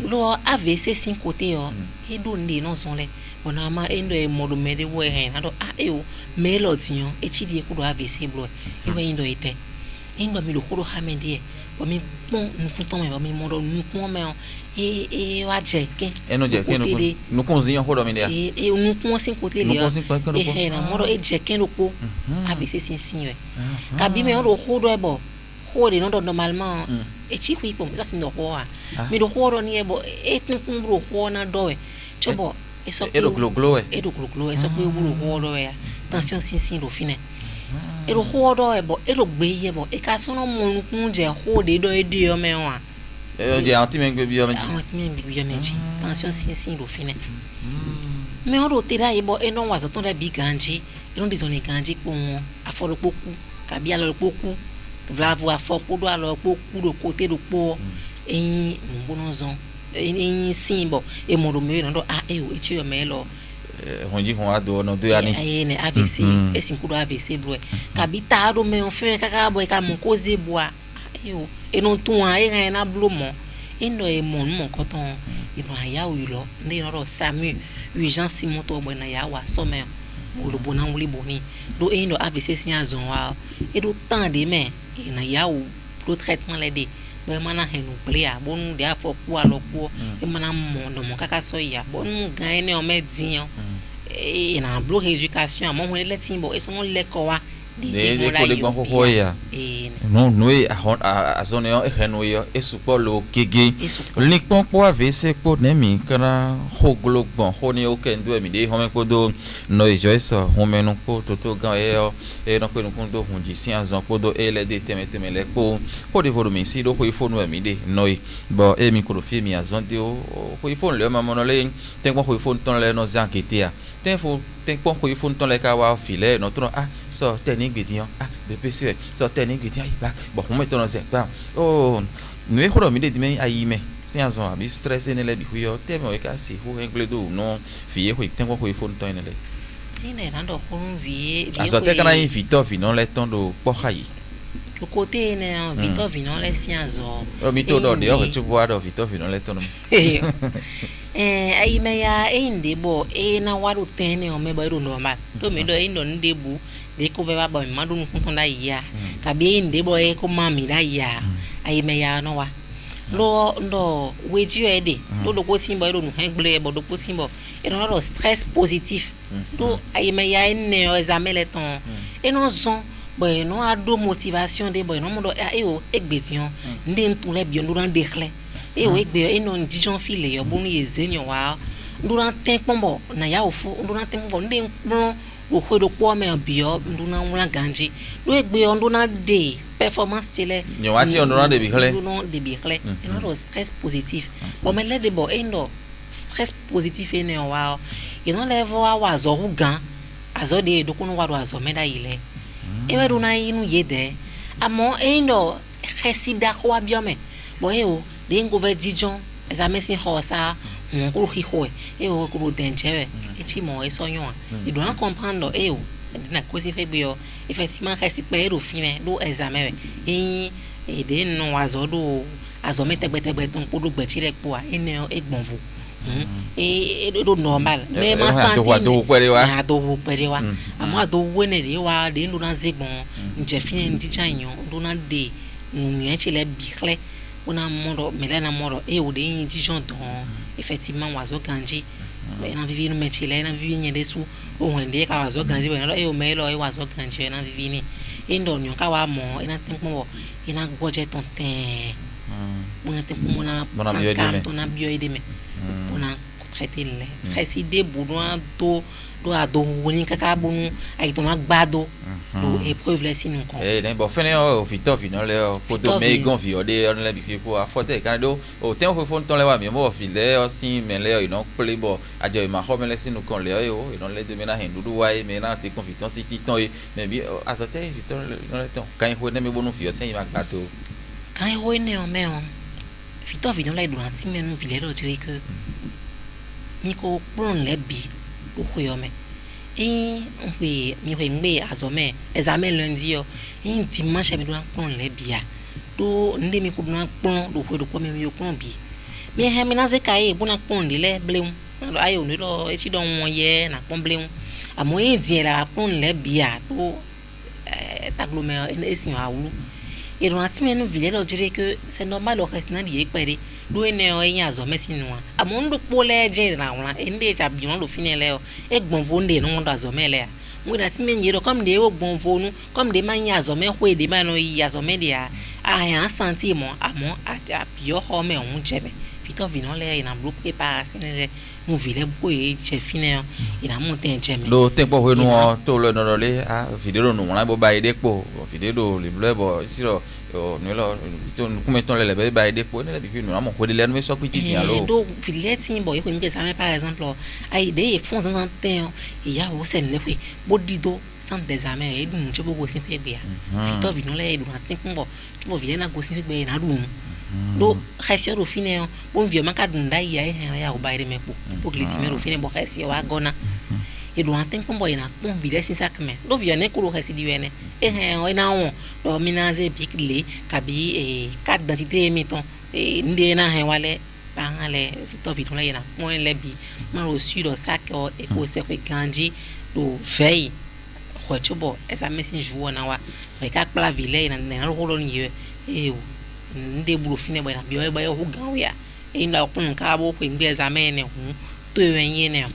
[SPEAKER 2] lo AVC sin côté o e do nde no son le bona ma endo e modo me de we na do o me lo tian e chi di e ku do AVC blow e we endo ite endo mi lo ko do hamendie mi pon nkuton me mi modo nkun me e wa je ken
[SPEAKER 1] e no je ken no kunzinho rodo me dia
[SPEAKER 2] e nkun sin côté le e na modo e je ken lopo AVC sin we kabi me ro rodo e bo rodo no normalement e chi ku ipo ça sin do ho mi do rodo ni e bo e tin kun bro ho na do e chobo e so
[SPEAKER 1] e do glo
[SPEAKER 2] e so ku bro rodo e tension sin do fine ero hodo ebo ero gbe yebo e ka so no mo nkun je hode do e dio me wa
[SPEAKER 1] je anti me gbe bio me
[SPEAKER 2] tension sin do fine me oro te da yebo e no wa so ton da bi ganji e no dizoni ganji po won aforo poku ka bi alo poku vla vo afo podo alo poku do kote do po eyin mo no zon eyin sin bo e mo do me no do e o e chi yo me lo
[SPEAKER 1] honji hon ado no do ani
[SPEAKER 2] ne AVC esse kudo AVC bro kabitaro me on fait kaka boy ka mon cause bois yo e non tu an e na blo mo endo e mon koton e no aya o lo ne no samu urgence moto bo na ya wa so me o lo bona wuli bomi do endo AVC sin azon wa e do temps de me e na ya o pro traitement le de bo mana henu plea bonu de afọ ku alo ku e mana mo no mo kaka so ya bonu gan ne o me din e na blo education amo ho le tin bo e so mo le ko wa
[SPEAKER 1] de ko le gbon ho ya no e a zone e henu yo e supo lo gege ni pon po AVC po ne mi kana ho glogbon ho ni o ken do mi de ho me ko do no e joiso ho me no po to gan e no ko no kun do hun ji sin azon po do e le de teme le po ho de voro mi si do ho ifo no mi de no e bo e mi ko fi mi azon de o ho ifo le ma mo no le ten ko ho ifo ton le no zan ketia ten ko ho ifo ton le ka wa file no tro so ten ingredient BPC so ten ingredient i back bo ho me ton ze pa no e ho mi de me ayi me sin azon abi stress ne le bi ho te me o ka si ho engledo no fi ho ten ko ho ifo ton ne le
[SPEAKER 2] ine rando ko vie
[SPEAKER 1] aso te kana invito vi non le ton do po hayi
[SPEAKER 2] le côté ne invito vi non le sin azon
[SPEAKER 1] o mi to do de o tu boa do invito vi non le ton
[SPEAKER 2] ai me ya inde bo na waru tene o me ba ru normal to me do indo ndebu de ko ve ba ba ma do nkun da ya ka bi inde bo e ko ma mi da ya ai me ya no wa lo ndo weji e de do ko tin bo ru nu hengle bo do ko tin bo e no lo stress positif do ai me ya ne o examen le ton e no zon bo no ado motivation de bo no mo do o egbetion ndi ntun le bi ndo ran dekle e o egbe e no dijon file yo bonu yezenyo wa ndura tempombo na ya ofu ndura tempombo ndi npon o hodo po me bio nduna wula ganji do egbe nduna de performance tele
[SPEAKER 1] nyo ati nduna de bikle
[SPEAKER 2] nduna de bikle e no stress positif bo me le de bo e no stress positif e ne wa e no level wa zo hugan azo de do kunu wa do azo me da ile e we do na inu yede amo e no resida kwa biome bo e o de ngove dijon examen sin hosa ko hiho e o ko danger e chi mo e so yon e do na comprendre e o na ko si fait bio effectivement respect do fine do examen e de no azo do azo metegbetegbe ton ko do gbe chi le po a ene e gbonvu e do normal mais ma santi
[SPEAKER 1] do pere
[SPEAKER 2] wa ama do wene de wa de ndo na zegbon nje fine ndi chanyo do na de nyen chi le bikle ona moro melena moro e o de ndi jon don effectivement wazo ganji na vivi no mechile na vivi nyende su o wende ka wazo ganji bo na e o melo e wazo ganji na vivi ni e ndo nyon ka wa mo e na tempo e na goje ton ten mo na tempo mo na bio edeme ona traiter le précider boudouin do ado woni kaka bonu ay to magbado do épreuve les sinon kon
[SPEAKER 1] nem bo fene o fito fino le ko do me gon fi o de on le bi ko afote kan do o ten o fon ton le wa mi mo fi le o sin men le o ino ple bo aje ma ho men le sinon kon le o ino le de mena hen dudu wa e mena te confiton si titon e mais bi azote fito no le ton kan ho ne me bonu fi o sin magbado
[SPEAKER 2] kan ho ne o me on fito fino le durant men no vile lo dire que Miko prone le bi o koyome e on pe mi ko ngbe azome examen lundi yo e dimanche mi do prone le bi a do nde mi ko do pon do ko do ko mi yo pon bi mi he mi na ze kai bu na pon de le bleun do ayo ni do e ti don won ye na pon bleun amo e dien la pon le bi a do taglomer e si awulu et on a timi no vile lo dire que c'est normal o reste na die pere do ene o yin azome sinu a amondo pole je na won ende ja bi won lo finele o e gbonvo nde no ndo azome le a mo na timi nyero comme de o gbonvo nu comme de man yin azome ho de man no yi azome de a yan senti mo amo a bio ho me on jebe fito vino le ina blo préparation le mo vile bu e je fine ina mo ten jeme
[SPEAKER 1] lo tempo we no to lo no le a video no la bo ba ide po video le bleu bo siro o no lo to come ton le ba ide po ne bi no mo ko de le no so petit alo
[SPEAKER 2] do vile tin bo e ko mi pesa me par exemple a ide e fons en temps e ya o sen le pe bo dido centre des examens e dun je bo go sin pe gbe a fito vino le do na tin bo bo vile na go sin pe gbe na do do khasio ro fine bon vieux maka dunda ya ya o bayre mepo pour glissime ro fine bo khasio wa gona e do anten ko boy na bon vile sin sakme do vieux ne ko ro khasi di wene o na won do minaze bikle kabi e carte d'identité meton e nde na hen wale bangale to viton la yana mo le bi ma ro su do sac e ko se ko ganji do veille ko chubo esa mesin jour na wa e ka kla vile na ro lo ni e nde bulu fine bo na bi o ba yo gan ya e nda kun ka bo ko ngbe examen ne hu to yen ne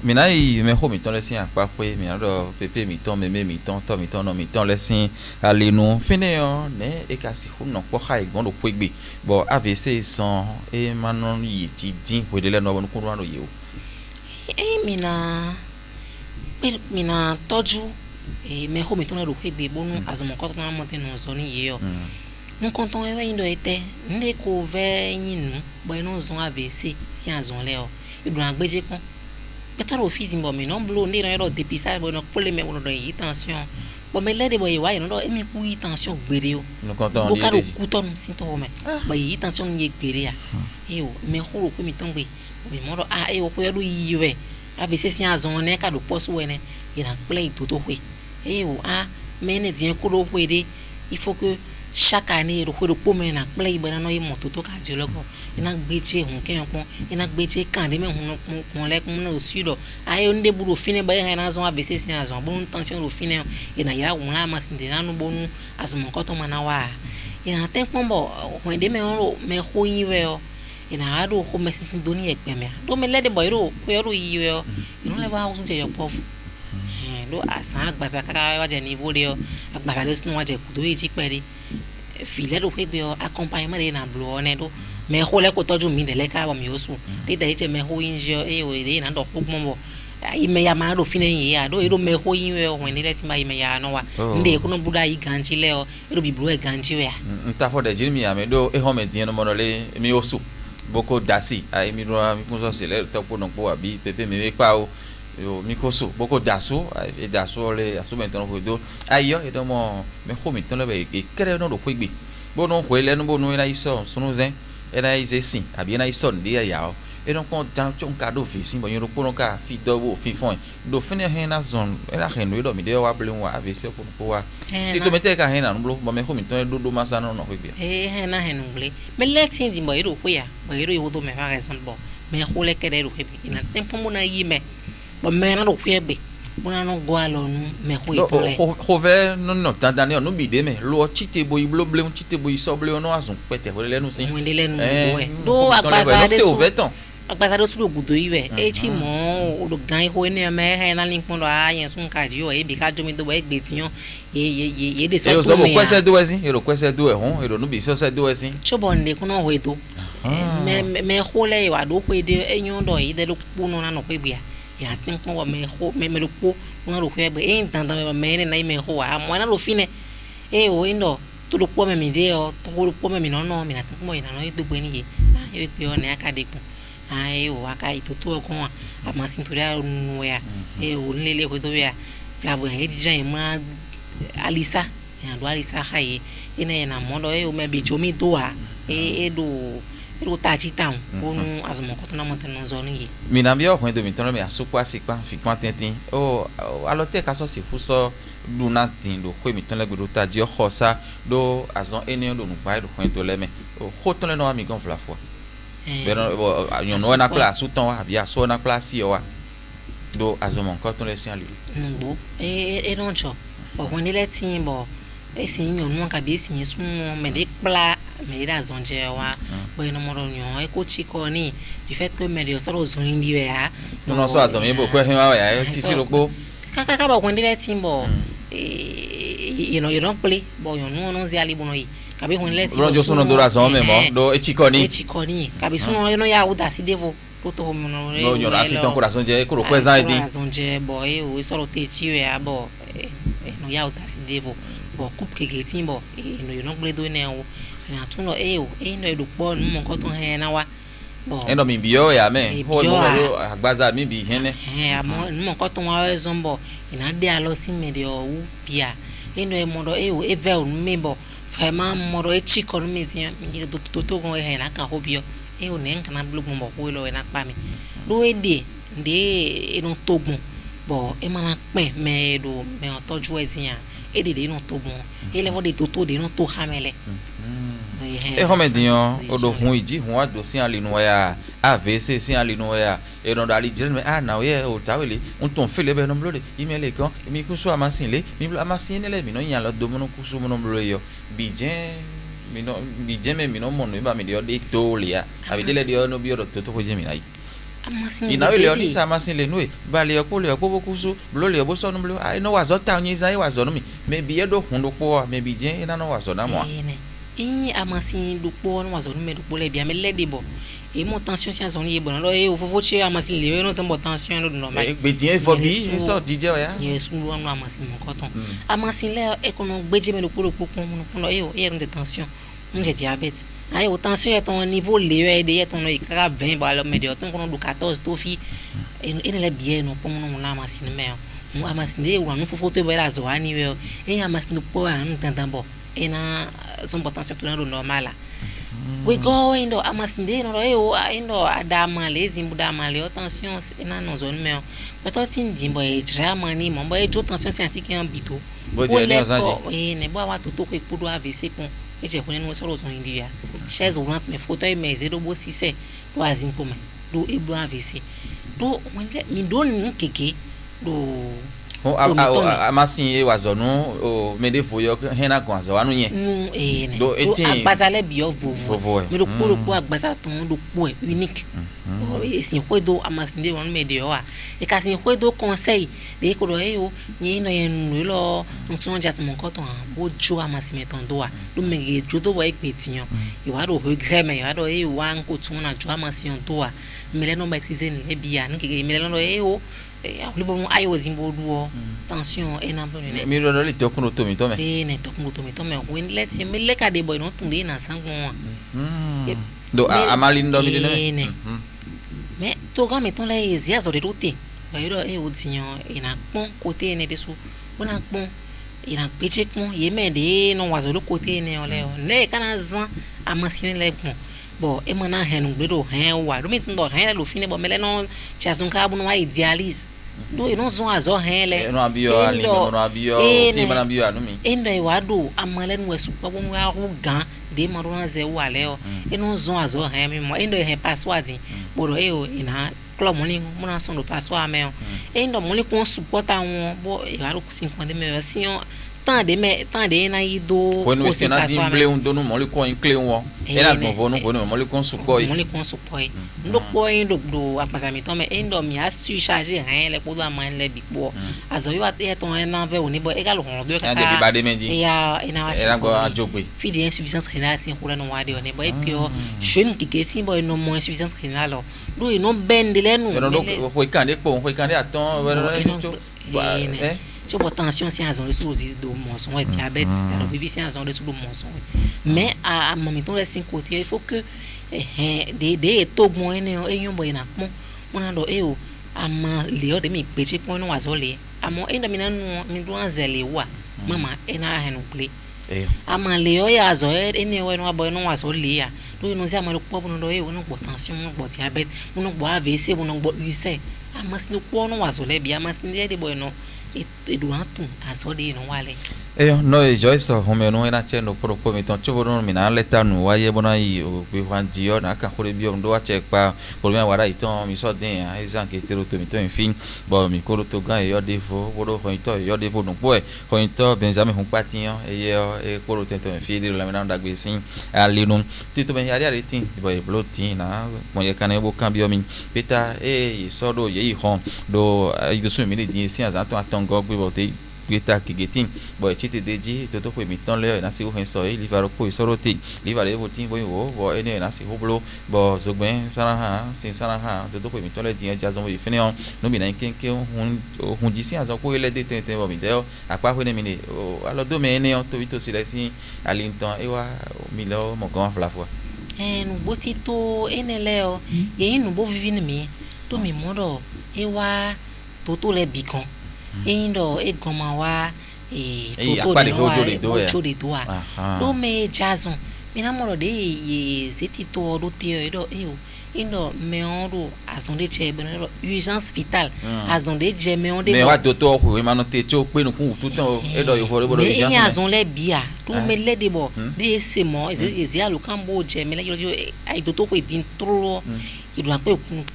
[SPEAKER 1] mina i me ho mi ton le sin apa pe mi do pepe mi ton meme mi ton to mi ton no mi ton le sin ale nu fine yo ne e ka si hu no po ha igon do po gbe bo AVC son e manon yi ti din ko de le no bo kun ro ye o
[SPEAKER 2] mina toju e me ho mi ton do po gbe bo nu azmo ko ton na mo ten no zo ni ye yo nous comptons indo ete nde ko ve yinu bo ino zon AVC si azon le o idu na gbeje kon betaro fi dimbo mi no blo nde no dépistage bo no pole me wono do yi tension bo me le de bo yi wa no do emi ku yi tension gbere o
[SPEAKER 1] nous comptons
[SPEAKER 2] bo ka do ku ton sinto me ba yi tension ni gbere ya e o me horo ko mi ton gbe mi mo do e o ko yo do yi we AVC si azon ne ka do post we ne ina play toto we e o me ne dien ko do we de il faut que chaque année ro ko po me na play bana no imoto to ka jologo ina gbeje hun ken kon ina gbeje kan de me hun kon le kun no sudo ayo nde buru fine ba ya na zon AVC sin azon bon tension ro fine ina ya won la ma sin de na no bonu azon ko to mana wa ina ten pon bo hun de me ro me ho yin we o ina ado ho me sin do ni egbe me do me le de boy ro ko ro yi we o ina le ba sun je yo pofu do asan agbaza kaka wa je niveau de o agbara le sunu wa je kudo yi ti pere file do pe gbe o accompagnement de na blo one do me ho le ko toju mi de le ka ba mi osu de de je me ho injo e o de na do gbon mo ime ya ma do fine yin ya do e do me ho yin we o wen le ti ma ime ya no wa nde ko no buda yi ganji le o e do bi blo e ganji we ya
[SPEAKER 1] nta fo de jimi ya me do e ho me din no mo le mi osu boko dasi ai mi do mi kun so se le to po no po abi pepe me pa o yo mikoso boko daso e daso le aso menton ko do ayo e do mo me ho mi ton le be kere no do ko gbe bo no ko le no bo no ina iso sunu zen e na ize sin abi na iso ndi ya o et donc on dans un cadeau ici bon yoro pour ka fi do wo fi fon do fini hen na zone e la hen do mi de wa ble wa AVC pour wa ti to mete ka hen na no bo me ko mi to do masa no no be
[SPEAKER 2] hen na hen ble me le tin di bo yoro ko ya bo yoro yo do me par exemple bon me ko le kede ro ke bi na tempo mo na yi me bo me na ro ko be bona no go alo nu me ko
[SPEAKER 1] do
[SPEAKER 2] ipole
[SPEAKER 1] ho ve no tandani no bi de me lo chite bo iblo ble chite bo iso ble no azun pete ho le nu sin
[SPEAKER 2] mo le nu do agbaza de
[SPEAKER 1] so veton
[SPEAKER 2] agbaza do su gudo iwe e chi mo o gan ho ni me he na link do ayen sun ka ji o e bi ka jo mi do e gbe tiyan ye de so
[SPEAKER 1] e so bo kwese do esin e ro kwese do e hon e ro no bi so se do esin
[SPEAKER 2] chobo nde kuno ho edo me ho le wa do ko de enyon do yi de lo puno na no ko bia ya tin ko me ho me lo po no ro ko e en tan tan me na me ho a mo na lo fine e o indo to lo po me mi de o to lo po me mi no mi na tin mo ina no do gbe ni ye e pe o ne aka de kun ai o aka itutu ogun amasin tori anu ya e o nlele ko do ya flavo e di jan ma alisa ya do alisa haye ina na mo do e o me bi jomi do wa e do taji town onu azmo ko to na mo ten no zone yi
[SPEAKER 1] mi na bi o ko do mi ton me asukwa sipa fi pan tintin o alote ka so si fu so do nothing do ko mi ton le gbo taji o khosa do azon eni do nu pa do ko to le me o ho ton le no ami gon flafo pero yo no na classe tout temps bien so na classe yo do azon ko ton le sin ali
[SPEAKER 2] bo e non cho bo when le tin bo e sin yo no ka bi sin sun me de pla me da zon je wa bo no mo ro yo e ko chi ko ni du fait que me de so ro zon ndi we ya
[SPEAKER 1] no so azon me bo ko hin wa ya ti fi ro po
[SPEAKER 2] kaka bo when le tin bo you know you don't play bo yo no zi ali bo no yi kabi hun leti
[SPEAKER 1] ro jo sono do razon me mo do e chikoni
[SPEAKER 2] kabi suno no ya uda si devo to mo no re
[SPEAKER 1] no yo la si ton corazon je ko ko ezan idi
[SPEAKER 2] corazon je boy o so ro te ti we abo no ya uda si devo bo kup keke tin bo no yo no gbe do ne o na tun lo o no edu po nu mo nkan to he na wa bo
[SPEAKER 1] no mi bi o ya me ho mo ro agbaza mi bi hen ne
[SPEAKER 2] amo nu mo nkan to wa zombo ina de alo si me de o bia no e mo do o evel nu me bo vraiment moro e chiko no media mi to go he na ka hobio e o nen kana blog mo ko lo na pa mi do e de no togun bo e mana pe me do me o toju e dia e de no togun e le vo de to de no to hamele
[SPEAKER 1] e ho me dion o do hun iji hun wa do sin ali no ya AVC sin ali no ya e don dali jere me na ye o tawele un ton fele be no blode email e kan mi ku so amasin le mi amasin le mi no yan lo do mo no ku so mo no blode yo bijen mi no mo no ba mi de to le ya abi de le de no bi o to ko je mi nai
[SPEAKER 2] amasin
[SPEAKER 1] ina we le oni sa amasin le no e ba le ko ku so blo le bo so no blo ai no wa zo ta nyi sai wa zo no mi me bi e do hun do po me bi je ina no wa zo na mo
[SPEAKER 2] amasin do po no wa zo no me do po le bia me le de bo e mo tension si azon ye bon lo e o fofo che amasin le no sembo tension no normal
[SPEAKER 1] e bien fo bi e so DJ ya
[SPEAKER 2] yes no no amasin mo koton amasin le e kono gbeje me lo po no e o e de tension mo je diabète ai o tension est ton niveau le e de ton e ka 20 ba lo me de ton kono do 14 to fi e le bien no po mo na amasin me mo amasin de o no fofo to be la zo ani we e amasin do po an tantan bo e na son potentiel to no normal we go indo amasinde no yo indo adama lezi mudama le tension na no zone me but tin dimbo e drama ni mo bo e jo tension scientifique en bito
[SPEAKER 1] bo je ne ozaje
[SPEAKER 2] e ne bo wa to ko epudo AVC pon e je konen no so lo zone india chaise roulante me fauteuil mais zero bo 6 do azin ko me do ebu AVC do mi do nkeke do
[SPEAKER 1] o amasin e wa zo no o me de fo yo hena kon zo anu yen
[SPEAKER 2] do agbazale bi o vovo me do po agbaza ton do po unique e sin ko do amasin de won me de o e ka sin ko do conseil de ko do e o ni no yen nu lo tun jas mon ko ton bo jo amasin me ton do a do me ge jo do wa ipetiyan e wa do regret me wa do e wa nko tun na jo amasin do a me le no maîtriser le bia nkeke me le no e o le bon ayo zimbo duo tension e na bonne
[SPEAKER 1] mi ro le to kuno to mi to me
[SPEAKER 2] ne to kuno to mi to me when let me le ka de boy no tun de na sangon
[SPEAKER 1] do amali ndo mi de ne
[SPEAKER 2] mais to ga meton la ezia zo de route ba yo e o diyan e na pon côté ne de so bona pon e na peche pon ye me de no wa zo le côté ne o le ne kana zan amasine le pon bon e mana hen ngbedo hen wa do mit ndo hen lo fine bo mele no chazun ka bu no idealise do e no zon azo hen le
[SPEAKER 1] no abio ali no abio fi mana abio anumi
[SPEAKER 2] endo e wa do amale no esu pa bo mu arrogant de maro na ze wa le o e no zon azo hen mi mo endo e password bo do e o ina club money mo na son do password me o endo mo le kon support awon bo e wa ro 50 me assim tant de na ido
[SPEAKER 1] ko no se na dimble un dono mo le ko inclé won e na gbon no mo le kon support
[SPEAKER 2] mo le kon support ndo ko endo do apasami to me endo mi a su charger rien le ko do aman le bi po azo yo ate ton na ve oni bo e ga lo hon do ka
[SPEAKER 1] e ba de menji
[SPEAKER 2] e ya e na wa
[SPEAKER 1] e na go ajogbe
[SPEAKER 2] fi de insuffisance rénale sin ko le no wa de oni bo e pio jeune ki ke sin bo no mo insuffisance rénale do e no bend le nu
[SPEAKER 1] no ko kan de aton
[SPEAKER 2] tu vois tension si azon le sous do monson et diabète alors vivre si azon le sous do monson mais à momenton les 5 côtés il faut que de to bon ene e yon boy na mo na do e o ama le o de mi peche point no azole amo e na mi do anzele wa mama e na henu play ama le o ya azo e ne o no boy no azole ya do no se ama lo po no do e o no bo tension no bo diabète no bo AVC no bo UC ama si no po no azole bia ama si de boy no e durante azole no wale
[SPEAKER 1] no Joyce home no ena cheno pro ko mi ton chobo no mina leta nu wa ye bona yi o pe wan ji o na ka ko bi o ndo wa check pa ko mi wa ra iton mi so den a izan ke tero to mi to fin bo mi ko to gan yo defo wo ko ito yo defo no po e ko ito Benjamin hun patian e ye e ko to to mi fi de la mina dagbe sin ali no ti to ben ya ari tin bo e blotin na mo ye kan e bo kan bi o mi peta e so do ye yi hon do ido so mi le din sin azan aton go gbe bo te Greta Kigetin, boy, chite deji, toto ko miton le, nasi o henso, li va po isoroti, li va le votin boy wo, bo ene nasi hoblo, bo zogben saraha, sin saraha, toto ko miton le din jazon vi fene on, no mi na kenke hun disi azon ko ele de tenten bo mi deo, apa ko ne mi ne, alo do me ene on to vito silesi alinton e wa mi lo mo kon fla fwa.
[SPEAKER 2] No botito ene leo, ye no bo vivi mi, to mi modo e wa toto le bikon. Indo e goma wa toto de doa do me jazon mina moro de ye zetito do te do indo me ondo azon de che beno urgence vitale azon de je me onde
[SPEAKER 1] me wa toto ko we mano te cho pe no kun tout temps e do yo fore bo urgence
[SPEAKER 2] me azon le bia do me le de bo de se mo ezi alo kambo je me le yo ai toto ko din trop il doit pas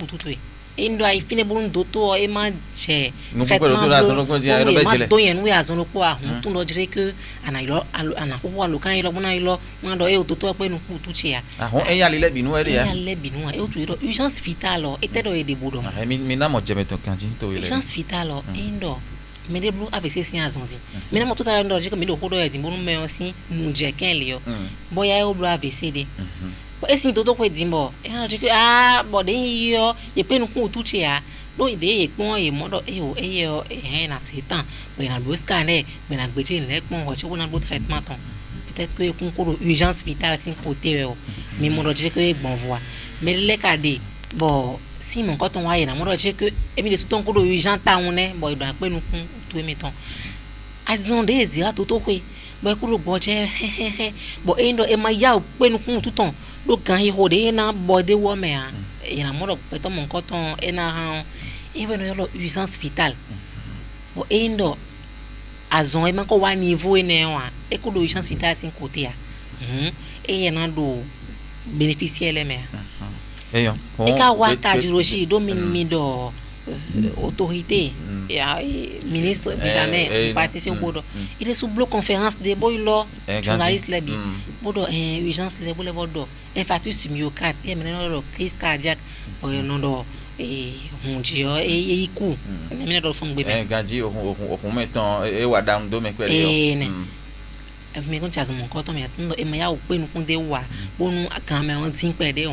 [SPEAKER 2] tout indo ai fine bon doto e ma che
[SPEAKER 1] traitement
[SPEAKER 2] do yen we azon ko ahun tun lo dire que ana ko wa lo kan ilo bona ilo ma do e o toto pe nu ku tu che ya
[SPEAKER 1] ahun e ya le binu e ya
[SPEAKER 2] le binu e o tu urgence vitale e te do e de bodo
[SPEAKER 1] mi na mo jeme to kanji to ile
[SPEAKER 2] urgence vitale indo me de blu avec ces azon di me na mo tota ndo je ko me do ko do e di bonu me osin mu je ken le yo boya e o blu avec de esi toto ko dimbo e na je bo de yo ye pe nu ku tu che ya do ide ye pon ye modo e o e yo e na setan bo na bo scanner me na gbeje le pon ko che ko na bo traitement ton peut-être que kon ko urgence vitale sin côté o mais modo je que bon voix mais le ka de bo si mon ko ton wa ye na modo je que e mi de ton ko urgent ta un ne bo do pe nu ku tu e mi ton azon de zia toto ko bo ko bo je bo endo e ma ya pe nu ku tu ton do gan hi hode na body wo me a ina mo pe to mon koton ena ha e beno yo urgence vitale o endo azon e man ko wa niveau ene wa e ko do urgence vitale sin côté a e na do bénéficier le me
[SPEAKER 1] eyo
[SPEAKER 2] e ka wa cardiologie do mi do autorité ya ministre Benjamin participe bodo il est sous bloc conférence de boy lo journaliste lebi bodo urgence le bodo bodo infarctus myocarde e meneno crise cardiaque non do hunjio iku meneno do fun gbebe
[SPEAKER 1] gaji o meton e wa down do me kwele yo
[SPEAKER 2] me kon chaz mon ko to me ndo e me ya o pe nu kun de wa bonu kan me on tin pe de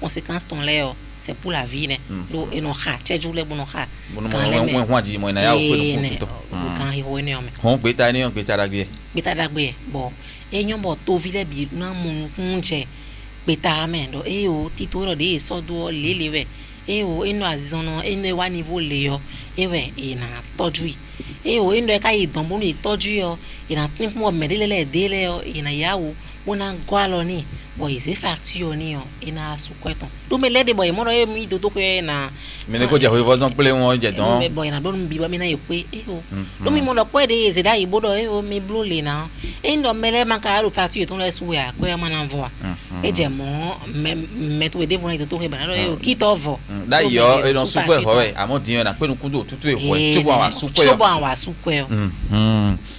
[SPEAKER 2] conséquence ton le o c'est pour la vie né do e no ha che jule bono ha
[SPEAKER 1] kan won ji mo na ya o pe nu kun to
[SPEAKER 2] kan hi ho ne o me
[SPEAKER 1] hon gbe ta ni on gbe ta dagbe
[SPEAKER 2] bo e nyon bo to vile bi na mun kun je gbe ta me do e o ti to ro de so do lele we e o eno azizon no eno wa niveau le yo e we e na toju e o eno e ka idon bonu itoju yo e na tin mo medele de le yo e na yawo bona gwa lo ni bon ils facture ni et na sukweton do me lede boy mo no mi do to ko na
[SPEAKER 1] mi ne ko je ho vozon pele won je don
[SPEAKER 2] me boy na do mi ba mi na ekwe o do mi mo lo ko de ze da ibo do o me blo le na e ndo mele man ka ro facture ton le su ya ko ya man envoie e je mo me to de vona to ko ba na do ki to vo
[SPEAKER 1] da yo e don sukwe ho we amo din na pe nu kundo tutu e ho ti bo wa sukwe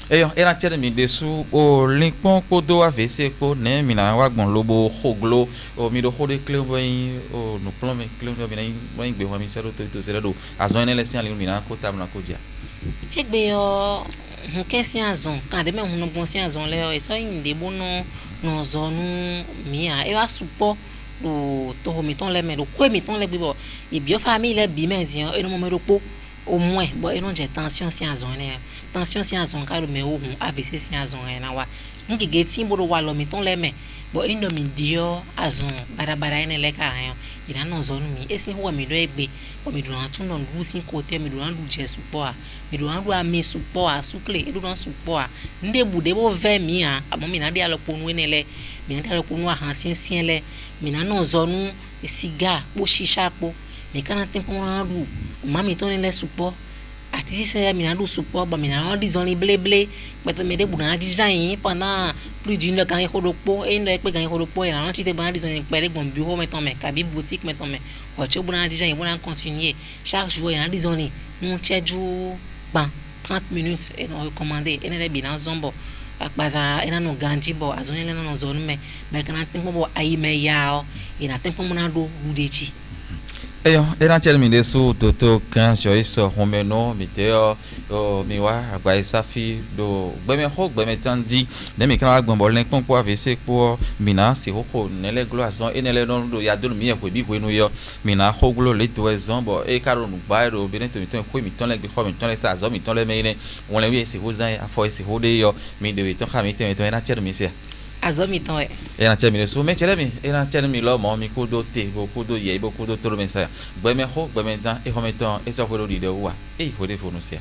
[SPEAKER 1] eyo era chere mi desu o linkpon kodo avc ko ne mi na wa gbon lobo hoglo o mi do hode klebo yin o no plan me klebo bi na yin wa gbe ho mi se to se do azon ne lesin ali mi na ko tab na ko dia
[SPEAKER 2] egbe yo nke si azon kan de me hun bon si azon le o so yin de bono no zonu mi a e wa supo do to mi ton le me do ko mi ton le gbe bo e bio famille le bi me dian e no mo me do po au moins bon et non j'ai tension si azon ka lo me o hun abc si azon na wa ngi geti bo do wa lo mi ton le me bon indo mi dio azon bara ene le ka han ina no zonu mi esi ho mi do egbe o mi do tun no du sin ko te mi do ran du je supo a mi do ran du a mi supo a sukle e do ran supo a nde bu de bo ve mi a amo mi na dia lo ponu ene le mi na dia lo ponu a han sien le mi na no zonu siga po shisha po mi kana tempo ran du mami ton le support ati si se mi na do support ba mi na di zone blé pe to me de bu na di jan pendant plus d'une heure quand il ropo e ndo e pe gan ropo e na ti te ba di zone pe le gbon bureau meton me kabi boutique meton me o che bu na di jan bu na continuer chaque jour e na di zone mon cheju ban 30 minutes et non recommander e ne bi na zombo akbaza e na no ganji bo azone le na no zone me kana tempo bo ayi me ya e na tempo mo na do rudechi
[SPEAKER 1] eyo era chere mi desu toto kan jo iso homeno miteo o mi wa agba isafi do gbeme ho gbeme tandi de mi kan wa gbon bo len pon po avc po mina si ho nele glo azon enele no do ya do mi e ko bi ko enu yo mina ho glo le to ezon bo e karo nu gba ro bi ne to mi ton ko mi ton le gbe ho mi ton le sa azon mi ton le me ne won le wi si ho zan afo si ho de yo mi de ton ha mi te era chere mi se
[SPEAKER 2] azomiton
[SPEAKER 1] era chere mi so me chere mi era chere mi lo mo mi ko do te bo ko do ye bo ko do toro me sa gbeme ho gbeme dan e ho me ton e so ko do di de wa e ho de fo no se